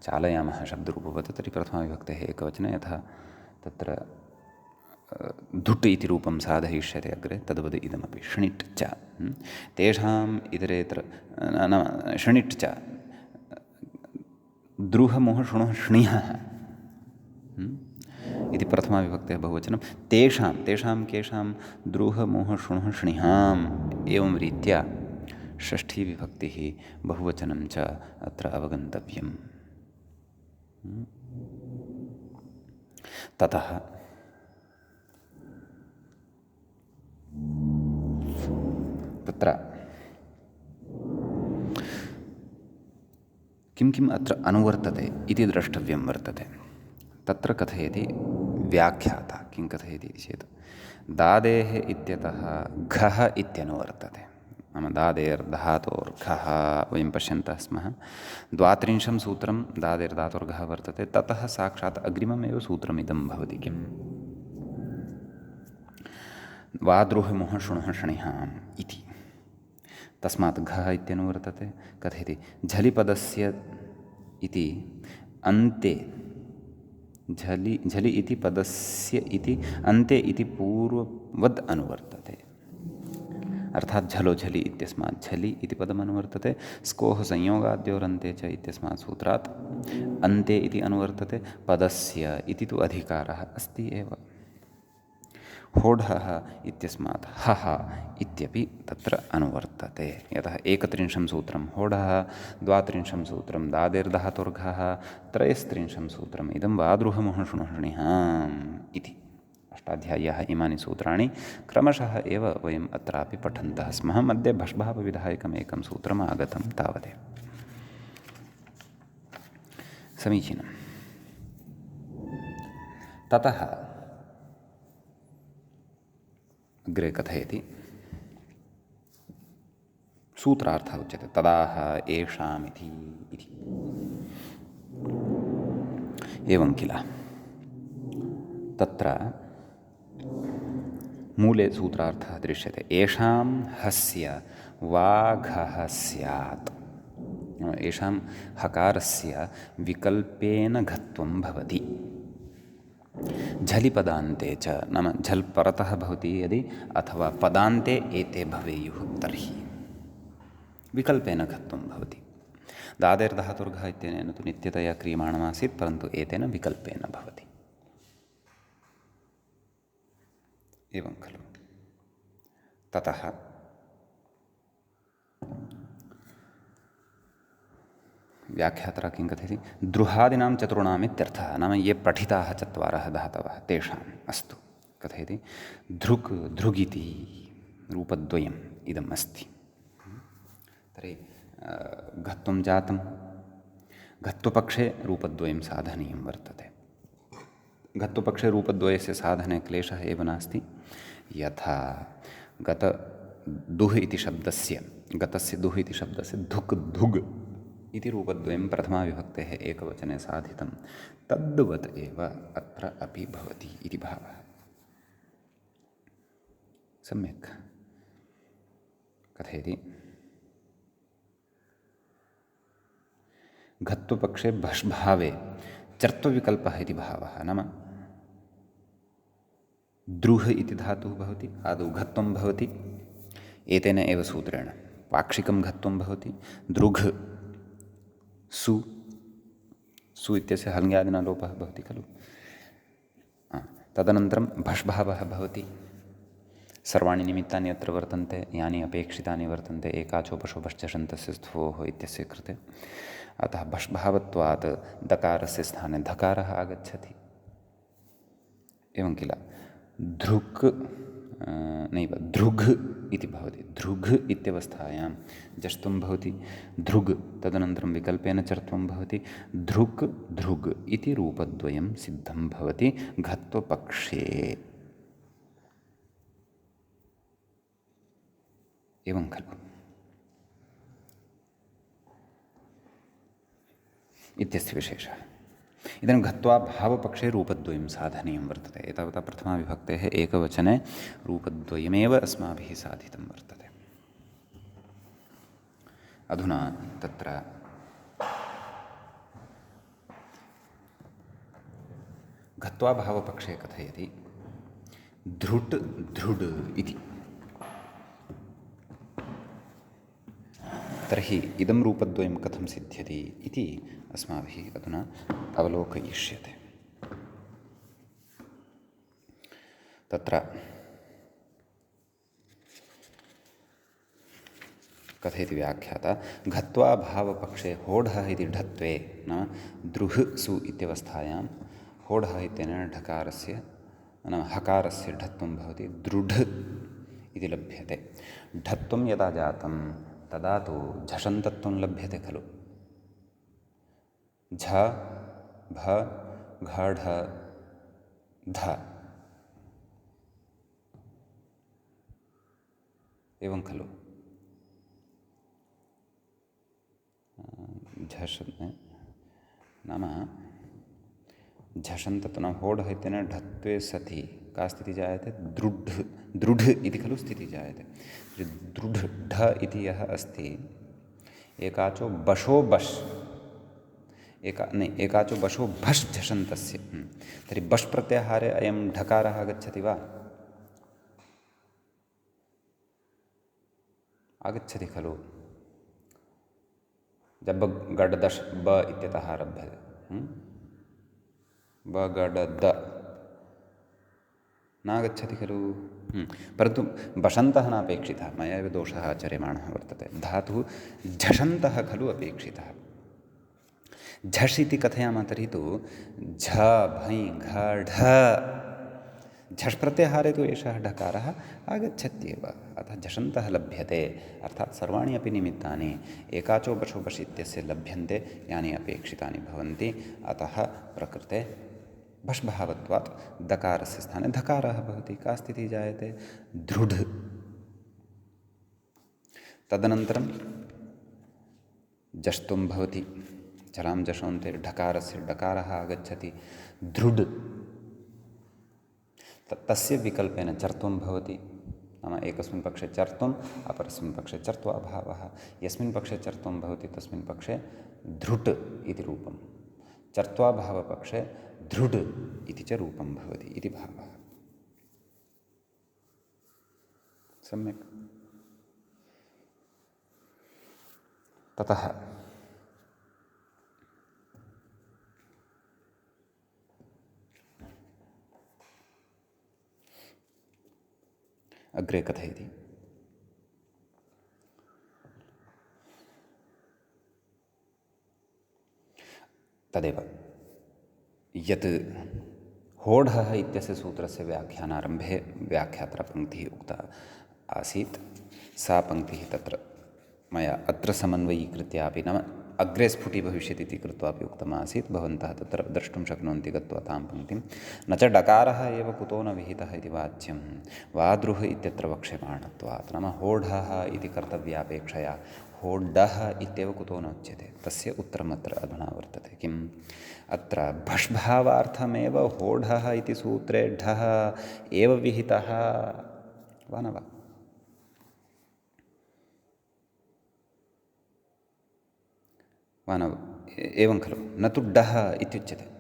चालयामः शब्दरूपवत् तर्हि प्रथमाविभक्तेः एकवचने यथा तत्र धुट् इति रूपं साधयिष्यते अग्रे तद्वद् इदमपि श्णिट् च। तेषाम् इतरेतर नाम श्णिट् च द्रुह मुः शृणुः श्णिः इति प्रथमाविभक्तेः बहुवचनं। तेषां केषां द्रुह मुः शृणुः श्णिहाम् एवं रीत्या षष्ठीविभक्तिः बहुवचनं च अत्र अवगन्तव्यम्। ततः तत्र किं किम् अत्र अनुवर्तते इति द्रष्टव्यं वर्तते। तत्र कथयति व्याख्याता किं कथयति चेत् दादेः इत्यतः घः इत्यनुवर्तते। नाम दादेर्धातोर्घः वयं पश्यन्तः स्मः। द्वात्रिंशं सूत्रं दादेर्धातोर्घः वर्तते, ततः साक्षात् अग्रिममेव सूत्रमिदं भवति किम् वा द्रुह मुः शृणुः श्णिहाम् इति। तस्मात् घः इत्यनुवर्तते। कथयति झलिपदस्य इति अन्ते झलि इति पदस्य इति अन्ते इति पूर्ववद् अनुवर्तते। अर्थात् झलो झलि इत्यस्मात् झलि इति पदम् अनुवर्तते। स्कोः संयोगाद्योरन्ते च इत्यस्मात् सूत्रात् अन्ते इति अनुवर्तते। पदस्य इति तु अधिकारः अस्ति एव। होढः इत्यस्मात् हः इत्यपि तत्र अनुवर्तते। यतः 31 सूत्रं होढः, 32 सूत्रं दादिर्धातुर्घः, 33 सूत्रम् इदं वाद्रुहमुहषुणुषणिः इति। अष्टाध्याय्याः इमानि सूत्राणि क्रमशः एव वयम् अत्रापि पठन्तः स्मः। मध्ये भष्भावविधायकम् एकं सूत्रम् आगतं तावदेव। समीचीनं। ततः अग्रे कथयति, सूत्रार्थः उच्यते तदाह येषामिति इति। एवं किल तत्र मूले सूत्रार्थः दृश्यते। येषां हस्य वाघः स्यात्। येषां हकारस्य विकल्पेन घत्वं भवति। झलि पदान्ते च, नाम झल् परतः भवति यदि, अथवा पदान्ते एते भवेयुः तर्हि विकल्पेन घत्वं भवति। दादेर्धातुर्घः इत्यनेन तु नित्यतया क्रियमाणमासीत्, परन्तु एतेन विकल्पेन भवति। एवं खलु। ततः व्याख्याता किं कथयति, द्रुहादीनां चतुर्णाम् इत्यर्थः। नाम ये पठिताः चत्वारः धातवः तेषाम्। अस्तु, कथयति धृक् धृगिति रूपद्वयम् इदम् अस्ति। तर्हि घत्वं जातं, घत्वपक्षे रूपद्वयं साधनीयं वर्तते। घत्वपक्षे रूपद्वयस्य साधने क्लेशः एव नास्ति। यथा गतदुह् इति शब्दस्य, गतस्य दुह् इति शब्दस्य धुक् धुग् इति रूपद्वयं प्रथमाविभक्तेः एकवचने साधितं, तद्वत् एव अत्र अपि भवति इति भावः। सम्यक् कथयति, घत्वपक्षे भष्भावे चर्त्वविकल्पः इति भावः। नाम द्रुह् इति धातुः भवति, आदौ घत्वं भवति, एतेन एव सूत्रेण पाक्षिकं घत्वं भवति। दृघ् सु, सु इत्यस्य हल्ङ्यादिना लोपः भवति खलु। तदनन्तरं भष्भावः भवति। सर्वाणि निमित्तानि अत्र वर्तन्ते, यानि अपेक्षितानि वर्तन्ते एकाचोपशोभश्चषन्तस्य स्थोः इत्यस्य कृते। अतः भष्भावत्वात् दकारस्य स्थाने धकारः आगच्छति। एवं किल। धृक् नैव धृघ् इति भवति। धृघ् इत्यवस्थायां जष्टुं भवति। धृग् तदनन्तरं विकल्पेन चर्त्वं भवति। धृक् धृग् इति रूपद्वयं सिद्धं भवति घत्वपक्षे। एवं खलु इत्यस्य विशेषः। इदानीं घत्वा भावपक्षे रूपद्वयं साधनीयं वर्तते। एतावता प्रथमाविभक्तेः एकवचने रूपद्वयमेव अस्माभिः साधितं वर्तते। अधुना तत्र घत्वा भावपक्षे कथयति धृट् धृड् इति। तर्हि इदं रूपद्वयं कथं सिद्ध्यति इति अस्माभिः अधुना अवलोकयिष्यते। तत्र कथयति व्याख्याता, घत्वा भावपक्षे होढः इति ढत्वे, नाम द्रुह् सु इत्यवस्थायां होढः इत्यनेन ढकारस्य, नाम हकारस्य ढत्वं भवति। दृढ इति लभ्यते। ढत्वं यदा जातं तदा तु झषन्तत्वं लभ्यते खलु। झ भ घ ढ ध, एवं खलु। झष नाम झषन्तत्व, नाम होढः इत्यनेन ढत्वे सति का स्थितिः जायते, दृढ दृढ इति खलु स्थितिः जायते। दृढ ढ इति यः अस्ति, एकाचो बशो बश्, एकाचो बशो भश् झषन्तस्य, तर्हि बश् प्रत्याहारे अयं ढकारः आगच्छति वा? आगच्छति खलु। जब गड दश ब इत्यतः आरभ्यते, ब गड द नागच्छति खलु। परन्तु बषन्तः नापेक्षितः, मया एव दोषः आचर्यमाणः वर्तते। धातुः झषन्तः खलु अपेक्षितः। झष् इति कथयामः तर्हि तु झ भञ् घ ढ झष् प्रत्याहारे तु एषः ढकारः आगच्छत्येव, अतः झषन्तः लभ्यते। अर्थात् सर्वाणि अपि निमित्तानि एकाचो बशो बश् इत्यस्य लभ्यन्ते, यानि अपेक्षितानि भवन्ति। अतः प्रकृते भष् भावत्वात् दकारस्य स्थाने धकारः भवति। का स्थितिः जायते? दृढ। तदनन्तरं जष्तुं भवति, जलां जषोन्ते ढकारस्य डकारः आगच्छति, दृढ। तस्य विकल्पेन चर्त्वं भवति, नाम एकस्मिन् पक्षे चर्त्वम्, अपरस्मिन् पक्षे चर्त्वाभावः। यस्मिन् पक्षे चर्त्वं भवति तस्मिन् पक्षे धृट् इति रूपं, चर्त्वाभावपक्षे दृढ इति च रूपं भवति इति भावः। सम्यक्। ततः अग्रे कथयति। तदेव यत् होढः इत्यस्य सूत्रस्य व्याख्यानारम्भे व्याख्यात्रपङ्क्तिः उक्ता आसीत्, सा पङ्क्तिः तत्र मया अत्र समन्वयीकृत्यापि, नाम अग्रे स्फुटीभविष्यति इति कृत्वापि उक्तमासीत्। भवन्तः तत्र द्रष्टुं शक्नुवन्ति गत्वा तां पङ्क्तिं। न च डकारः एव कुतो न विहितः इति वाच्यं वादृः इत्यत्र वक्ष्यमाणत्वात्, नाम होढः इति कर्तव्यापेक्षया होड्डः इत्येव कुतो न उच्यते, तस्य उत्तरमत्र अधुना वर्तते। किम्? अत्र भष्भावार्थमेव होढः इति सूत्रे ढः एव विहितः वा न वा? वा न? एवं खलु, न तु डः इत्युच्यते।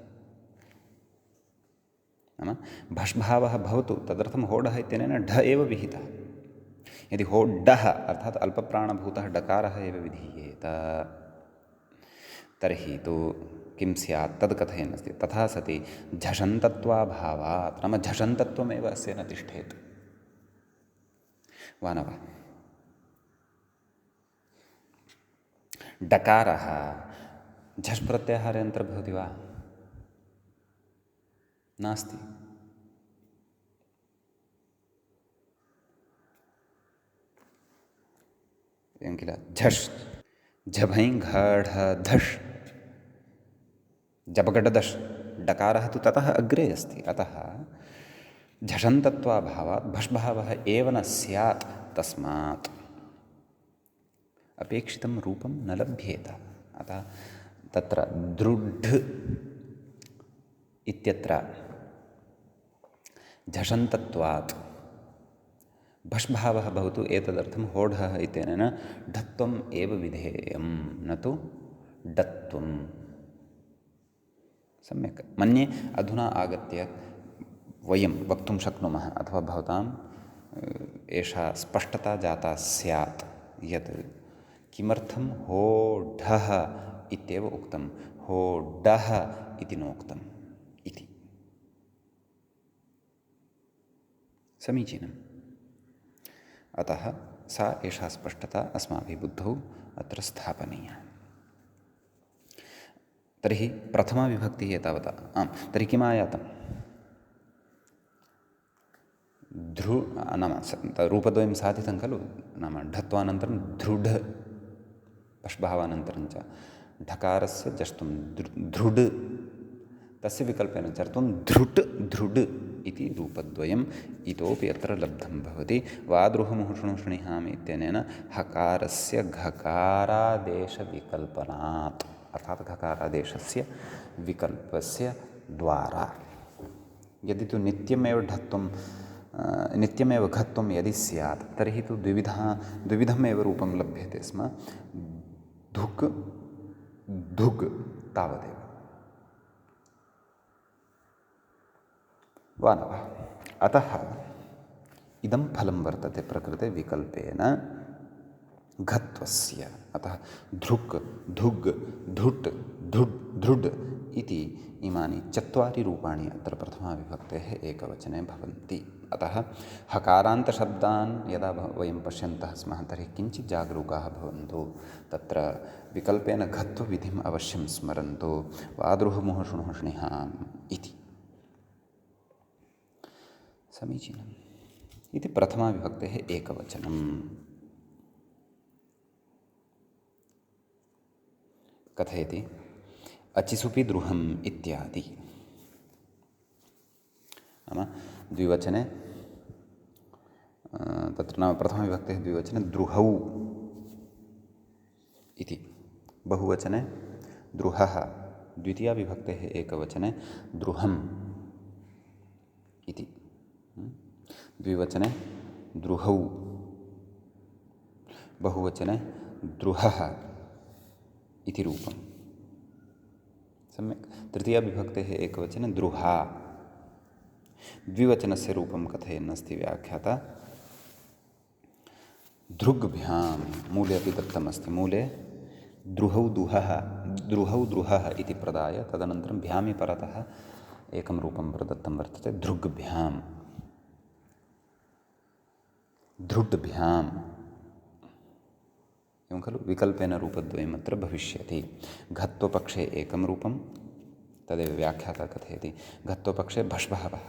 नाम भष्भावः भवतु, तदर्थं होढः इत्यनेन ढ एव विहितः। यदि होड्डः अर्थात् अल्पप्राणभूतः डकारः एव विधीयेत तर्हि तु किं स्यात् तद् कथयन् अस्ति। तथा सति झषन्तत्वाभावात्, नाम झषन्तत्वमेव अस्य न तिष्ठेत् वा न वा? डकारः झष् प्रत्याहारे अन्तर्भवति वा? नास्ति। एवं किल, झष् झभञ् घढ धष् जबगडदष्, डकारः तु ततः अग्रे अस्ति। अतः झषन्तत्वाभावात् भष्भावः एव न स्यात्, तस्मात् अपेक्षितं रूपं न लभ्येत। अतः तत्र दृढ इत्यत्र झषन्तत्वात् भष्भावः भवतु, एतदर्थं होढः इत्यनेन ढत्वम् एव विधेयं, न तु डत्वं। सम्यक्। मन्ये अधुना आगत्य वयं वक्तुं शक्नुमः, अथवा भवताम् एषा स्पष्टता जाता स्यात् यत् किमर्थं होढः इत्येव उक्तं, होड्डः इति नोक्तम् इति। समीचीनम्। अतः सा एषा स्पष्टता अस्माभिः बुद्धौ अत्र स्थापनीया। तर्हि प्रथमा विभक्तिः एतावता। तर्हि किम् आयातं? नाम रूपद्वयं साधितं खलु, नाम ढत्वानन्तरं दृढ, भष्भावानन्तरं च ढकारस्य जष्टुं दृढ, तस्य विकल्पेन चर्तुं धृट् दृढ इति रूपद्वयम् इतोपि अत्र लब्धं भवति। वादृहमुहुषणुषणिहाम् इत्यनेन हकारस्य घकारादेशविकल्पनात्, अर्थात् घकारादेशस्य विकल्पस्य द्वारा। यदि तु नित्यमेव ढत्वं नित्यमेव घत्वं यदि स्यात् तर्हि तु द्विविधमेव रूपं लभ्यते स्म, धुक् धुग् तावदेव वा न वा? अतः इदं फलं वर्तते प्रकृते विकल्पेन घत्वस्य। अतः धृक् धुग् धुट् धुड् धृड् इति इमानि चत्वारि रूपाणि अत्र प्रथमाविभक्तेः एकवचने भवन्ति। अतः हकारान्तशब्दान् यदा वयं पश्यन्तः स्मः तर्हि किञ्चित् जागरूकाः भवन्तु। तत्र विकल्पेन घत्वविधिम् अवश्यं स्मरन्तु। वादृहमुहशुणुष्णिः इति। समीचीनम्। इति प्रथमाविभक्तेः एकवचनम्। कथयति अचिसुपि द्रुहम् इत्यादि। नाम द्विवचने तत्र नाम प्रथमविभक्तेः द्विवचने द्रुहौ इति, बहुवचने द्रुहः, द्वितीयाविभक्तेः एकवचने द्रुहम् इति, द्विवचने द्रुहौ, बहुवचने द्रुहः इति रूपम्। सम्यक्। तृतीयाविभक्तेः एकवचने द्रुहा। द्विवचनस्य रूपं कथयन्नस्ति व्याख्याता। धृग्भ्यां, मूले अपि दत्तमस्ति। मूले द्रुहौ द्रुहः इति प्रदाय तदनन्तरं भ्यामि परतः एकं रूपं प्रदत्तं वर्तते, धृग्भ्यां, धृड्भ्याम्। एवं खलु विकल्पेन रूपद्वयम् अत्र भविष्यति। घत्वपक्षे एकं रूपं, तदेव व्याख्याता कथयति। घत्वपक्षे भष्बहवः,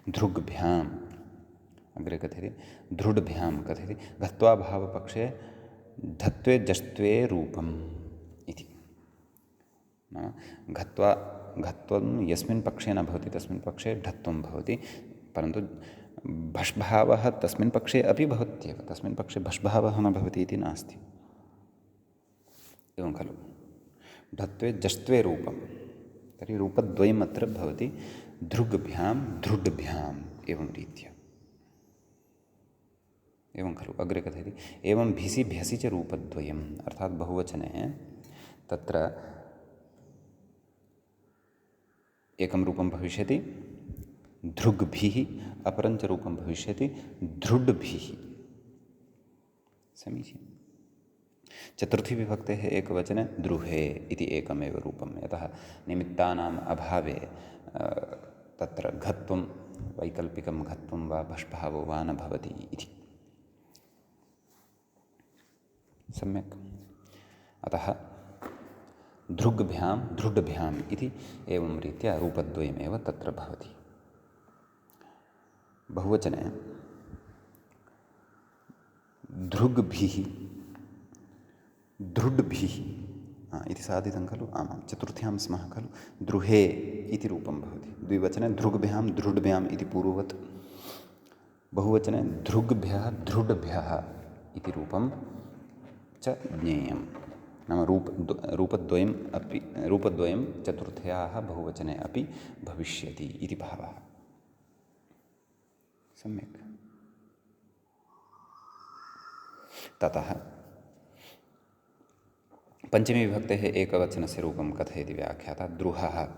धृग्भ्याम्, अग्रे कथयति धृड्भ्यां कथयति। घत्वाभावपक्षे धत्वे जष्ट्वे रूपम् इति। घत्वं यस्मिन् पक्षे न भवति तस्मिन् पक्षे ढत्वं भवति, परन्तु भष्भावः तस्मिन् पक्षे अपि भवत्येव। तस्मिन् पक्षे भष्भावः न भवति इति नास्ति। एवं खलु। ढत्वे जष्ट्वे रूपं, तर्हि रूपद्वयम् अत्र भवति, धृग्भ्यां धृड्भ्याम् एवं रीत्या। एवं खलु। अग्रे कथयति एवं भिसि भ्यसि च रूपद्वयम्, अर्थात् बहुवचने तत्र एकं रूपं भविष्यति धृग्भिः, अपरञ्च रूपं भविष्यति धृड्भिः। समीचीनम्। चतुर्थी विभक्तेः एकवचने द्रुहे इति एकमेव रूपं, यतः निमित्तानाम् अभावे तत्र घत्वं, वैकल्पिकं घत्वं वा भष्भावो वा न भवति इति। सम्यक्। अतः धृग्भ्यां धृड्भ्याम् इति एवं रीत्या रूपद्वयमेव तत्र भवति। बहुवचने धृग्भिः धृड्भिः इति साधितं खलु। आमां, चतुर्थ्यां स्मः खलु। द्रुहे इति रूपं भवति। द्विवचने धृग्भ्यां धृड्भ्याम् इति पूर्ववत्। बहुवचने धृग्भ्यः धृड्भ्यः इति रूपं च ज्ञेयं। नाम रूपद्वयं चतुर्थ्याः बहुवचने अपि भविष्यति इति भावः। सम्यक्। ततः पञ्चमी विभक्तेः एकवचनस्य रूपं कथयति व्याख्याता, द्रुहः।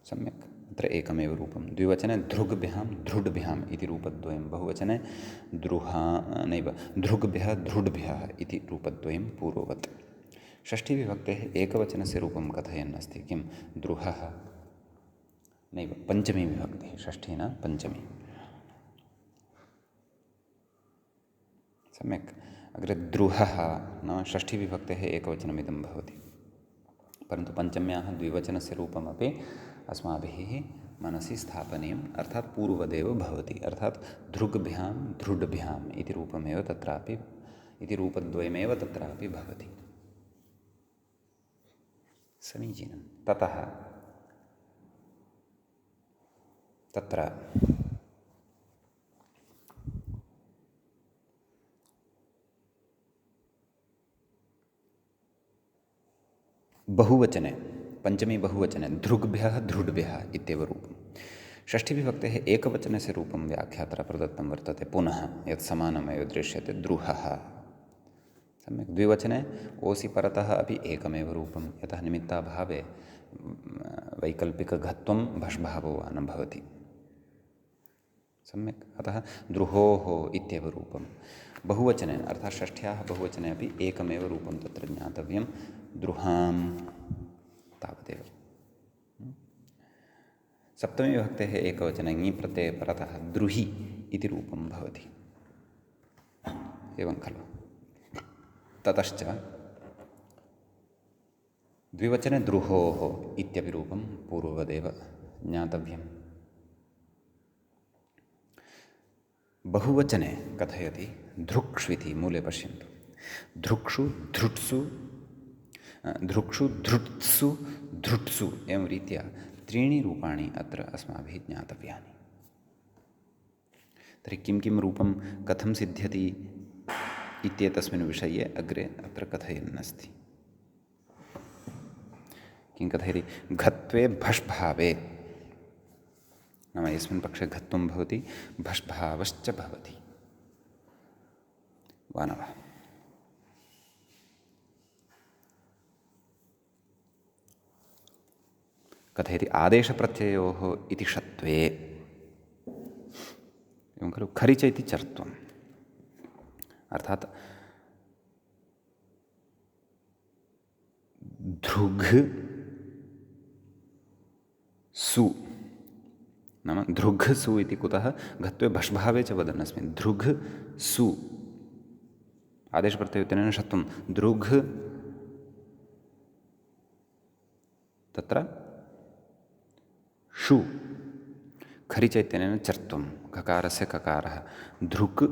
सम्यक्। अत्र एकमेव रूपं। द्विवचने धृग्भ्यां धृड्भ्याम् इति रूपद्वयं, बहुवचने धृग्भ्यः धृड्भ्यः इति रूपद्वयं पूर्ववत्। षष्ठी विभक्तेः एकवचनस्य रूपं कथयन्नस्ति। किं? द्रुहः। नैव, पञ्चमी विभक्तिः, षष्ठी न पञ्चमी। सम्यक्। अग्रे द्रुहः नाम षष्ठीविभक्तेः एकवचनमिदं भवति, परन्तु पञ्चम्याः द्विवचनस्य रूपमपि अस्माभिः मनसि स्थापनीयम्, अर्थात् पूर्ववदेव भवति। अर्थात् धृग्भ्यां धृड्भ्याम् इति रूपमेव तत्रापि, इति रूपद्वयमेव तत्रापि भवति। समीचीनं। ततः तत्र बहुवचने, पञ्चमी बहुवचने धृग्भ्यः धृड्भ्यः इत्येव रूपं। षष्ठीविभक्तेः एकवचनस्य रूपं व्याख्यात्रा प्रदत्तं वर्तते, पुनः यत् समानमेव दृश्यते, द्रुहः। सम्यक्। द्विवचने ओसि परतः अपि एकमेव रूपं, यतः निमित्ताभावे वैकल्पिकघत्वं भष्भावो वा न भवति। सम्यक्। अतः द्रुहोः इत्येव रूपं बहुवचने अर्थात् षष्ठ्याः बहुवचने अपि एकमेव रूपं तत्र ज्ञातव्यं, द्रुहां तावदेव। सप्तमीविभक्तेः एकवचने ङि प्रत्यये परतः द्रुहि इति रूपं भवति, एवं खलु। ततश्च द्विवचने द्रुहोः इत्यपि रूपं पूर्ववदेव ज्ञातव्यम्। बहुवचने कथयति धृक्ष्विति, मूले पश्यन्तु। धृक्षु धृट्सु, धृक्षु धृट्सु धृट्सु एवं रीत्या त्रीणि रूपाणि अत्र अस्माभिः ज्ञातव्यानि। तर्हि किं किं रूपं कथं सिद्ध्यति इत्येतस्मिन् विषये अग्रे अत्र कथयन्नस्ति। किं कथयति? घत्वे भष्भावे, नाम यस्मिन् पक्षे घत्वं भवति भष्भावश्च भवति। वानवः कथयति आदेशप्रत्ययोः इति षत्वे, एवं खलु। खरिच इति चर्त्वम्, अर्थात् धृघ् सु, नाम धृघ् सु इति कुतः घत्वे भष्भावे च वदन्नस्मि। धृघ् सु आदेशप्रत्ययोत्तरेण षत्वं, धृघ् तत्र षु खरिच इत्यनेन चर्त्वं, ककारस्य ककारः, धृक्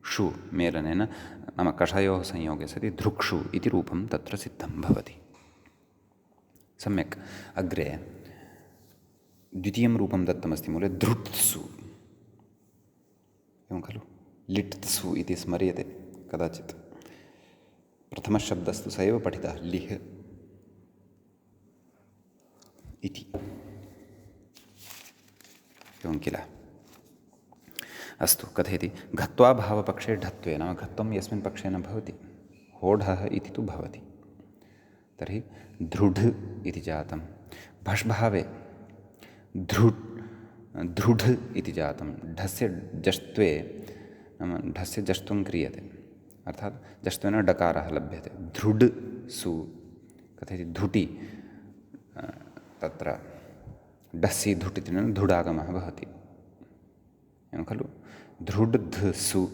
षु मेलनेन, नाम कषयोः संयोगे सति धृक्षु इति रूपं तत्र सिद्धं भवति। सम्यक्। अग्रे द्वितीयं रूपं दत्तमस्ति मूले धृट्सु, एवं खलु। लिट्सु इति स्मर्यते कदाचित्, प्रथमशब्दस्तु स एव पठितः, लिह् इति, एवं किल। अस्तु, कथयति घत्वा भावपक्षे ढत्वे, नाम घत्वं यस्मिन् पक्षे न भवति, होढः इति तु भवति, तर्हि धृढ इति जातं। भष्भावे धृढ इति जातं, ढस्य जष्ट्वे, नाम ढस्य जष्ट्वं क्रियते, अर्थात् जष्ट्वेन डकारः लभ्यते। धृढ सु कथयति धुटि, तत्र डसि धुट् इत्यनेन धुडागमः भवति, एवं खलु। धृड्धसु,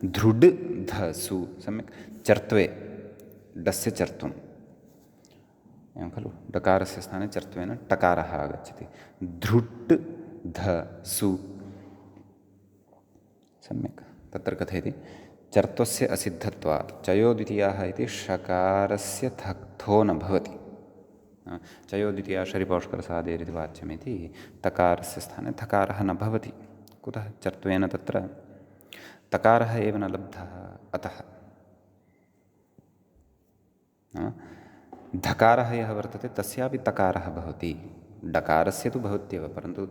धृड्धसु, सम्यक्। चर्त्वे डस्य चर्त्वम्, एवं खलु। डकारस्य स्थाने चर्त्वेन टकारः आगच्छति। धृड्धसु, सम्यक्। तत्र कथयति चर्त्वस्य असिद्धत्वात् चयो द्वितीयाः इति षकारस्य थक्थो न भवति। चयो द्वितीया शरिपौष्करसादेरिति वाच्यमिति तकारस्य स्थाने थकारः न भवति। कुतः? चर्त्वेन तत्र तकारः एव न लब्धः, अतः। धकारः यः वर्तते तस्यापि तकारः भवति, डकारस्य तु भवत्येव, परन्तु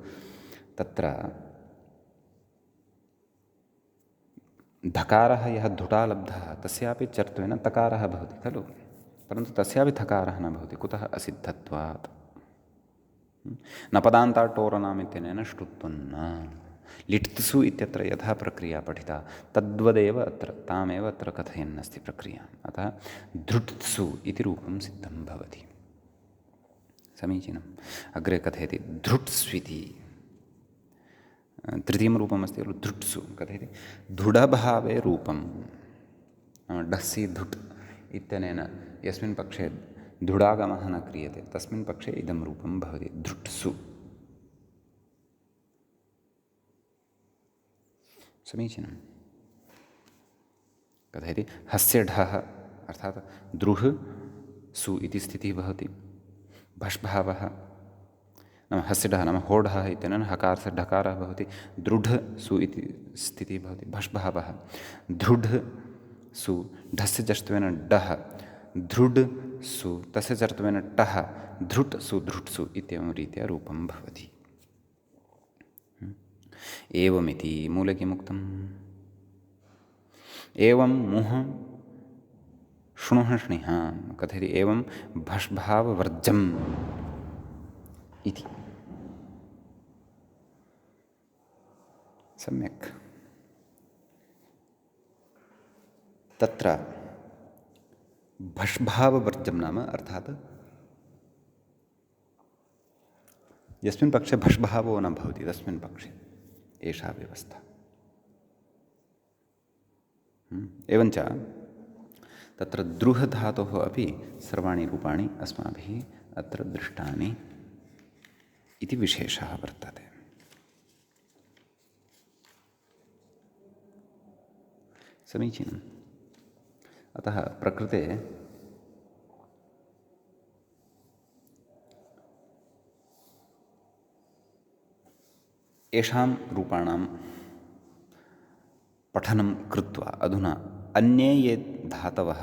तत्र धकारः यः धुटा लब्धः तस्यापि चर्त्वेन तकारः भवति खलु, परन्तु तस्यापि थकारः न भवति। कुतः? असिद्धत्वात्। न पदान्ताट्टोरणाम् इत्यनेन ष्टुत्वन्न। लिट्सु इत्यत्र यथा प्रक्रिया पठिता तद्वदेव अत्र तामेव अत्र कथयन्नस्ति प्रक्रिया, अतः धृट्सु इति रूपं सिद्धं भवति। समीचीनम्। अग्रे कथयति धृट्स्विति, तृतीयं रूपमस्ति खलु धृट्सु, कथयति धुडभावे रूपं, नाम डस्सि धुट् इत्यनेन यस्मिन् पक्षे धुडागमः न क्रियते तस्मिन् पक्षे इदं रूपं भवति धृट्सु। समीचीनं। कथयति हस्य ढः, अर्थात् द्रुः सु इति स्थितिः भवति। भष्भावः नाम हस्य ढः नाम होढः इत्यनेन हकारस्य ढकारः भवति। दृढ सु इति स्थितिः भवति। भष्भावः दृढ सु, ढस्य जष्ट्वेन डः, धृढ सु, तस्य चर्त्वेन टः, धृट् सु धृट्सु इत्येवं रीत्या रूपं भवति। एवमिति मूले किमुक्तम्? एवं मुह श्णुः श्णिः, कथयति एवं भष्भाववर्जम् इति। सम्यक्। तत्र भष्भाववर्जं नाम अर्थात् यस्मिन् पक्षे भष्भावो न भवति तस्मिन् पक्षे एषा व्यवस्था। एवञ्च तत्र द्रुहधातोः अपि सर्वाणि रूपाणि अस्माभिः अत्र दृष्टानि इति विशेषः वर्तते। समीचीनम्। अतः प्रकृते येषां रूपाणां पठनं कृत्वा अधुना अन्ये ये धातवः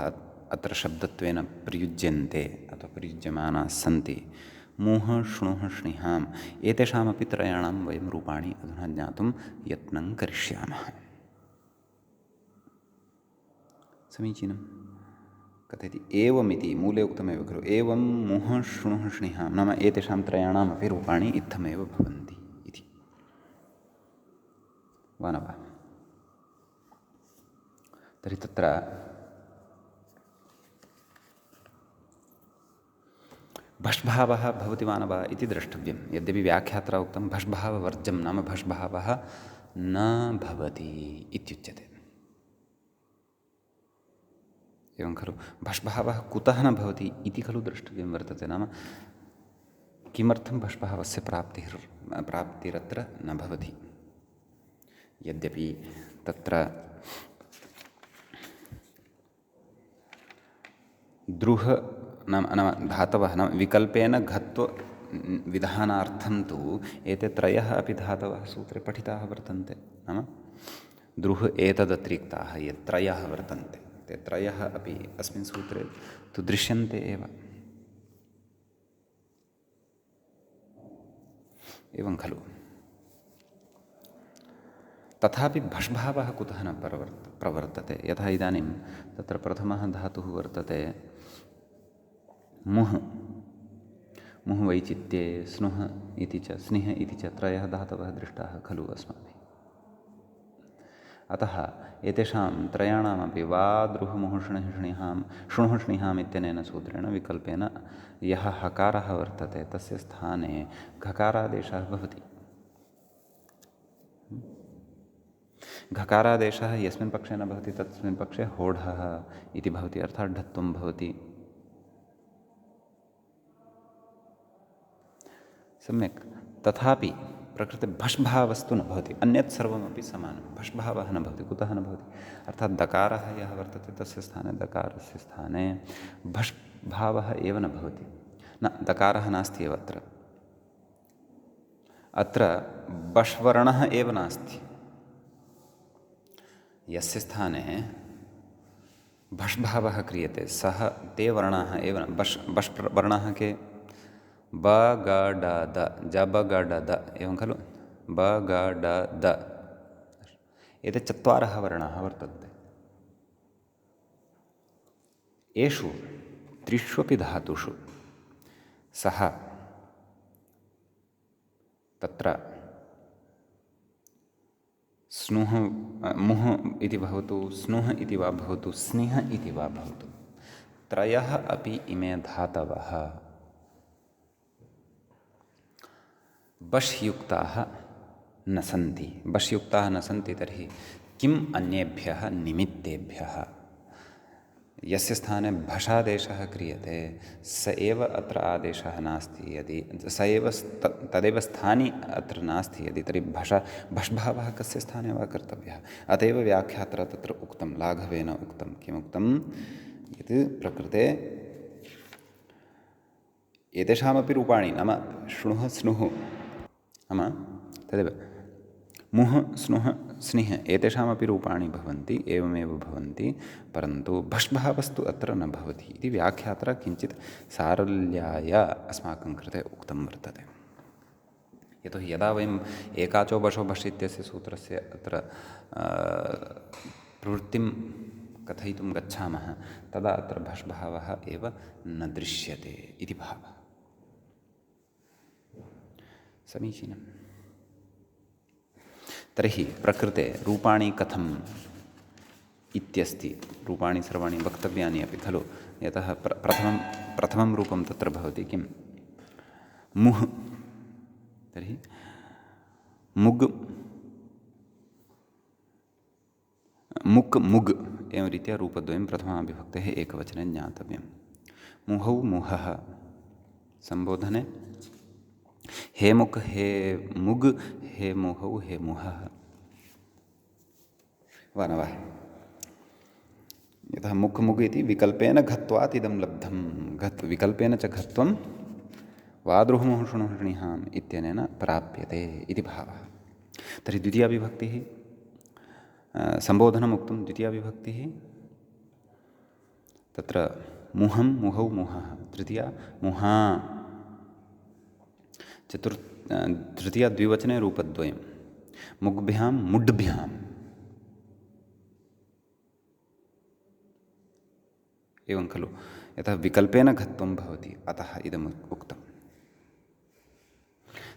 अत्र शब्दत्वेन प्रयुज्यन्ते अथवा प्रयुज्यमानाः सन्ति, मुः श्णुः श्निहाम्, एतेषामपि त्रयाणां वयं रूपाणि अधुना ज्ञातुं यत्नं करिष्यामः। समीचीनं। कथयति एवमिति मूले उक्तमेव खलु, एवं मुः श्णुः श्निहां नाम एतेषां त्रयाणामपि रूपाणि इत्थमेव भवन्ति इति। वा न वा? तर्हि तत्र भष्भावः भवति वा न वा इति द्रष्टव्यं। यद्यपि व्याख्यात्रा उक्तं भष्भाववर्जं नाम भष्भावः न भवति इत्युच्यते। एवं खलु, भष्भावः कुतः न भवति इति खलु द्रष्टव्यं वर्तते। नाम किमर्थं भष्भावस्य प्राप्तिरत्र न भवति। यद्यपि तत्र द्रुह नाम धातवः नाम विकल्पेन घत्व विधानार्थं तु एते त्रयः अपि धातवः सूत्रे पठिताः वर्तन्ते। नाम द्रुह एतदतिरिक्ताः ये त्रयः वर्तन्ते ते त्रयः अपि अस्मिन् सूत्रे तु दृश्यन्ते एव। एवं खलु। तथापि भष्भावः कुतः न प्रवर्तते। यथा इदानीं तत्र प्रथमः धातुः वर्तते मुः। मुः वैचित्ये स्नुः इति च स्निः इति च त्रयः धातवः दृष्टाः खलु अस्माभिः। अतः एतेषां त्रयाणामपि वा द्रुह मुः श्णुः श्निहां श्णुः श्निहाम् इत्यनेन सूत्रेण विकल्पेन यः हकारः वर्तते तस्य स्थाने घकारादेशः भवति। घकारादेशः यस्मिन् पक्षे न भवति तस्मिन् पक्षे होढः इति भवति, अर्थात् ढत्वं भवति। सम्यक्। तथापि प्रकृते भष्भावस्तु न भवति, अन्यत् सर्वमपि समानं। भष्भावः न भवति। कुतः न भवति? अर्थात् दकारः यः वर्तते तस्य स्थाने दकारस्य स्थाने भष्भावः एव न भवति। न, दकारः नास्ति एव अत्र। अत्र बष्वर्णः एव नास्ति। यस्य स्थाने भष्भावः क्रियते सः ते वर्णाः एव न। बष् वर्णाः के? ब ग ड द, जब ग ड द, एवं खलु। ब ग ड द, एते चत्वारः वर्णाः वर्तन्ते। एषु त्रिष्वपि धातुषु सः तत्र स्नुः मुः इति भवतु, स्नुः इति वा भवतु, स्निः इति वा भवतु, त्रयः अपि इमे धातवः बष्युक्ताः न सन्ति। बष्युक्ताः न सन्ति तर्हि किम् अन्येभ्यः निमित्तेभ्यः यस्य स्थाने भषादेशः क्रियते स एव अत्र आदेशः नास्ति। यदि स एव तदेव स्थाने अत्र नास्ति यदि तर्हि भष्भावः कस्य स्थाने वा कर्तव्यः। अत एव व्याख्यात्रा तत्र उक्तं, लाघवेन उक्तं। किमुक्तं? यत् प्रकृते एतेषामपि रूपाणि नाम श्णुः स्नुः नाम तदेव मुः स्नुः स्निः एतेषामपि रूपाणि भवन्ति, एवमेव भवन्ति, परन्तु भष्भावस्तु अत्र न भवति इति व्याख्यात्रा किञ्चित् सारल्याय अस्माकं कृते उक्तं वर्तते। यतोहि यदा वयम् एकाचो बशो भष् इत्यस्य सूत्रस्य अत्र प्रवृत्तिं कथयितुं गच्छामः तदा अत्र भष्भावः एव न दृश्यते इति भावः। समीचीनं। तर्हि प्रकृते रूपाणि कथम् इत्यस्ति। रूपाणि सर्वाणि वक्तव्यानि अपि खलु। यतः प्रथमं रूपं तत्र भवति किं, मुह्। तर्हि मुग् मुक् मुग् एवं रीत्या रूपद्वयं प्रथमाविभक्तेः एकवचने ज्ञातव्यं। मुहौ मुहः संबोधने हे मुक् हे मुग् हे मुहौ हे मुहः वा न वा। यतः मुक् मुग् इति विकल्पेन घत्वात् इदं लब्धं, विकल्पेन च घत्वं वादृहमुहुषुणुषणिहाम् इत्यनेन प्राप्यते इति भावः। तर्हि द्वितीया विभक्तिः संबोधनम् उक्तं, द्वितीया विभक्तिः तत्र मुहं मुहौ मुहः, तृतीया मुहा, तृतीया द्विवचने रूपद्वयं मुग्भ्यां मुड्भ्याम् एवं खलु। यतः विकल्पेन घत्वं भवति अतः इदम् उक्तम्।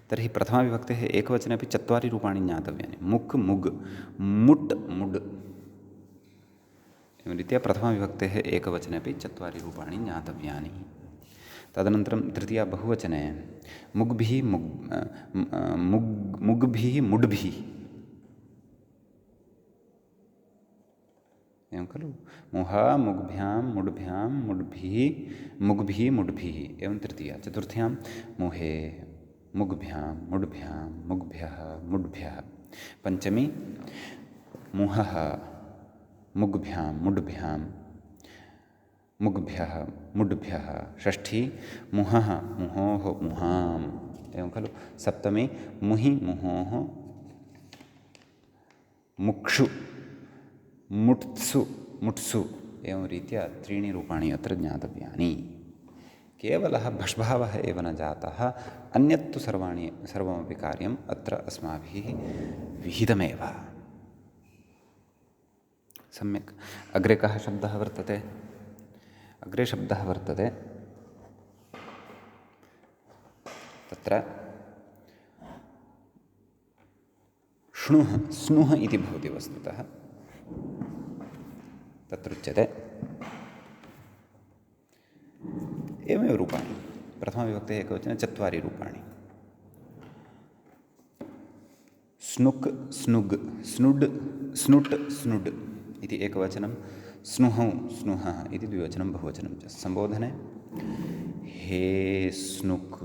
तर्हि प्रथमाविभक्तेः एकवचने अपि चत्वारि रूपाणि ज्ञातव्यानि। मुक् मुग् मुट् मुड् एवं रीत्या प्रथमाविभक्तेः एकवचने अपि चत्वारि रूपाणि ज्ञातव्यानि। तदनन्तरं तृतीया बहुवचने मुग्भिः मुग्भिः मुड्भिः एवं खलु। मुहा मुग्भ्यां मुड्भ्यां मुग्भिः मुड्भिः एवं तृतीया। चतुर्थ्यां मुहे मुग्भ्यां मुड्भ्यां मुग्भ्यः मुड्भ्यः। पञ्चमी मुहः मुग्भ्यां मुड्भ्यां मुग्भ्यः मुड्भ्यः। षष्ठी मुहः मुहोः मुहाम् एवं खलु। सप्तमी मुहि मुहोः मुक्षु मुट्सु मुट्सु एवं रीत्या त्रीणि रूपाणि अत्र ज्ञातव्यानि। केवलः भष्भावः एव न जातः, अन्यत्तु सर्वमपि कार्यम् अत्र अस्माभिः विहितमेव। सम्यक्। अग्रे कः शब्दः वर्तते? अग्रे शब्दः वर्तते तत्र श्नुः स्नुः इति भवति वस्तुतः। तत्रुच्यते एवमेव रूपाणि। प्रथमाविभक्तेः एकवचने चत्वारि रूपाणि। स्नुक् स्नुग् स्नुड् स्नुट् स्नुड् इति एकवचनं, स्नुहौ स्नुहः इति द्विवचनं बहुवचनं च। संबोधने हे स्नुक्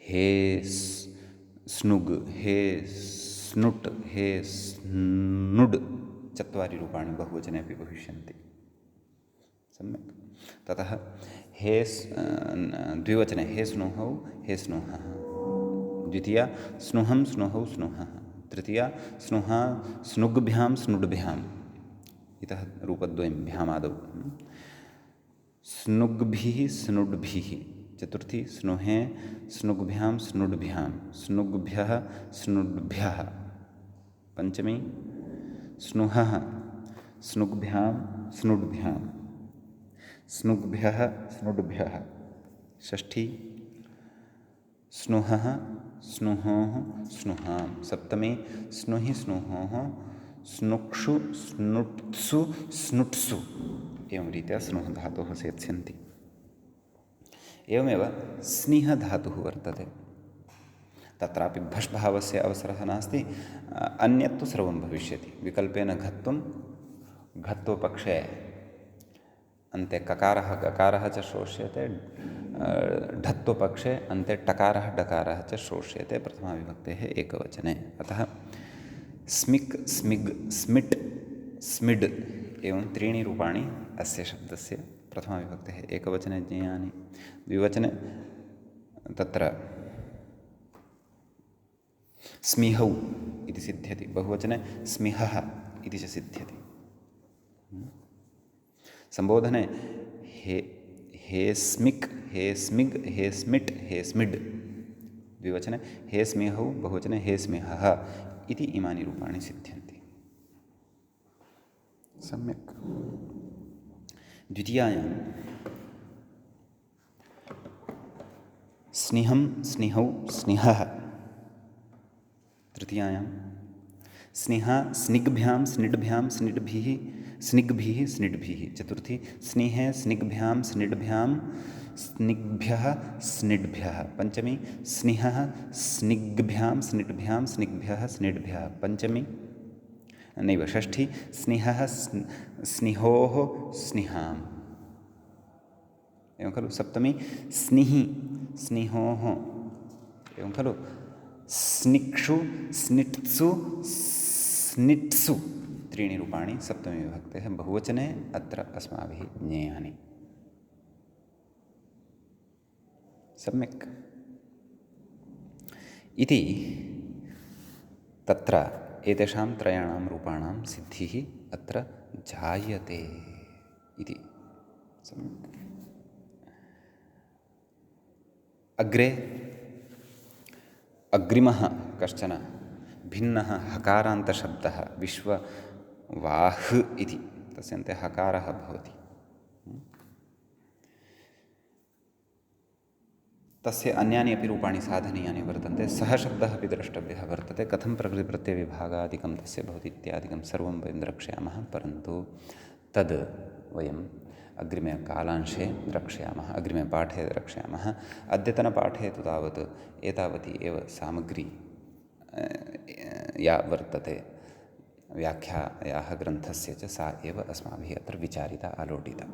हे स्नुग् हे स्नुट् हे स्नुड् चत्वारि रूपाणि बहुवचने अपि भविष्यन्ति। सम्यक्। ततः हे द्विवचने हे स्नुहौ हे स्नुहः, द्वितीया स्नुहं स्नुहौ स्नुहः, तृतीया स्नुहा स्नुग्भ्यां स्नुड्भ्याम् इतः रूपद्वयं भ्यामादौ, स्नुग्भिः स्नुड्भिः। चतुर्थी स्नुहे स्नुग्भ्यां स्नुड्भ्यां स्नुग्भ्यः स्नुड्भ्यः। पञ्चमी स्नुहः स्नुग्भ्यां स्नुड्भ्यां स्नुग्भ्यः स्नुड्भ्यः। षष्ठी स्नुहः स्नुहोः स्नुहां। सप्तमी स्नुहि स्नुहोः स्नुक्षु स्नुट्सु स्नुट्सु एवं रीत्या स्नुः धातोः सेत्स्यन्ति। एवमेव स्निह धातुः वर्तते। तत्रापि भष्भावस्य अवसरः नास्ति, अन्यत्तु सर्वं भविष्यति। विकल्पेन घत्वपक्षे अन्ते ककारः गकारः च श्रोष्यते, ढत्वपक्षे अन्ते टकारः डकारः च श्रोष्यते प्रथमाविभक्तेः एकवचने। अतः स्मिक् स्मिग् स्मिट् स्मिड् एवं त्रीणि रूपाणि अस्य शब्दस्य प्रथमाविभक्तेः एकवचने ज्ञेयानि। द्विवचने तत्र स्मिहौ इति सिद्ध्यति, बहुवचने स्मिहः इति च सिद्ध्यति। संबोधने हे स्मिक् हे स्मिग् हे स्मिट् हे स्मिड्, द्विवचने हे स्मिहौ, बहुवचने हे स्मिहः इति इमानि रूपाणि सिद्ध्यन्ति। सम्यक्। द्वितीयायां स्निहं स्निहौ स्निहः तृतीयायां स्निह स्निग्भ्यां स्निड्भ्यां स्निड्भिः स्निग्भिः स्निड्भिः चतुर्थी स्निहे स्निग्भ्यां स्निड्भ्यां स्निग्भ्यः स्निड्भ्यः पंचमी स्निहः स्निग्भ्यां स्निड्भ्यां स्निग्भ्यः स्निड्भ्यः पंचमी नैव षष्ठी स्निहः स्निहोः स्निहाम् एवं खलु सप्तमी स्निहि स्निहोः एवं खलु स्निक्षु स्निट्सु स्निट्सु त्रीणि रूपाणि सप्तमी विभक्तेः बहुवचने अत्र अस्माभिः ज्ञेयानि सम्यक् इति तत्र एतेषां त्रयाणां रूपाणां सिद्धिः अत्र जायते इति सम्यक् अग्रे अग्रिमः कश्चन भिन्नः हकारान्तशब्दः विश्ववाह् इति तस्य अन्ते हकारः भवति तस्य अन्यानि अपि रूपाणि साधनीयानि वर्तन्ते सः शब्दः अपि द्रष्टव्यः वर्तते कथं प्रकृतिप्रत्ययविभागादिकं तस्य भवति इत्यादिकं सर्वं वयं द्रक्ष्यामः परन्तु तद् वयम् अग्रिमे कालांशे द्रक्ष्यामः अग्रिमे पाठे द्रक्ष्यामः अद्यतनपाठे तु तावत् एतावती एव सामग्री या वर्तते व्याख्यायाः ग्रन्थस्य च सा एव अस्माभिः अत्र विचारिता आलोटिता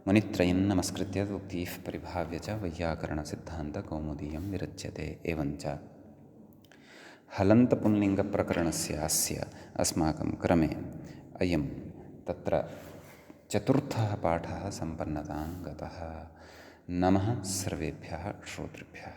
मुनित्रयं नमस्कृत्य उक्तिः परिभाव्य च वैयाकरणसिद्धान्तकौमुदीयं विरच्यते एवञ्च हलन्तपुंलिङ्गप्रकरणस्य अस्य अस्माकं क्रमे अयं तत्र चतुर्थः पाठः सम्पन्नतां गतः नमः सर्वेभ्यः श्रोतृभ्यः।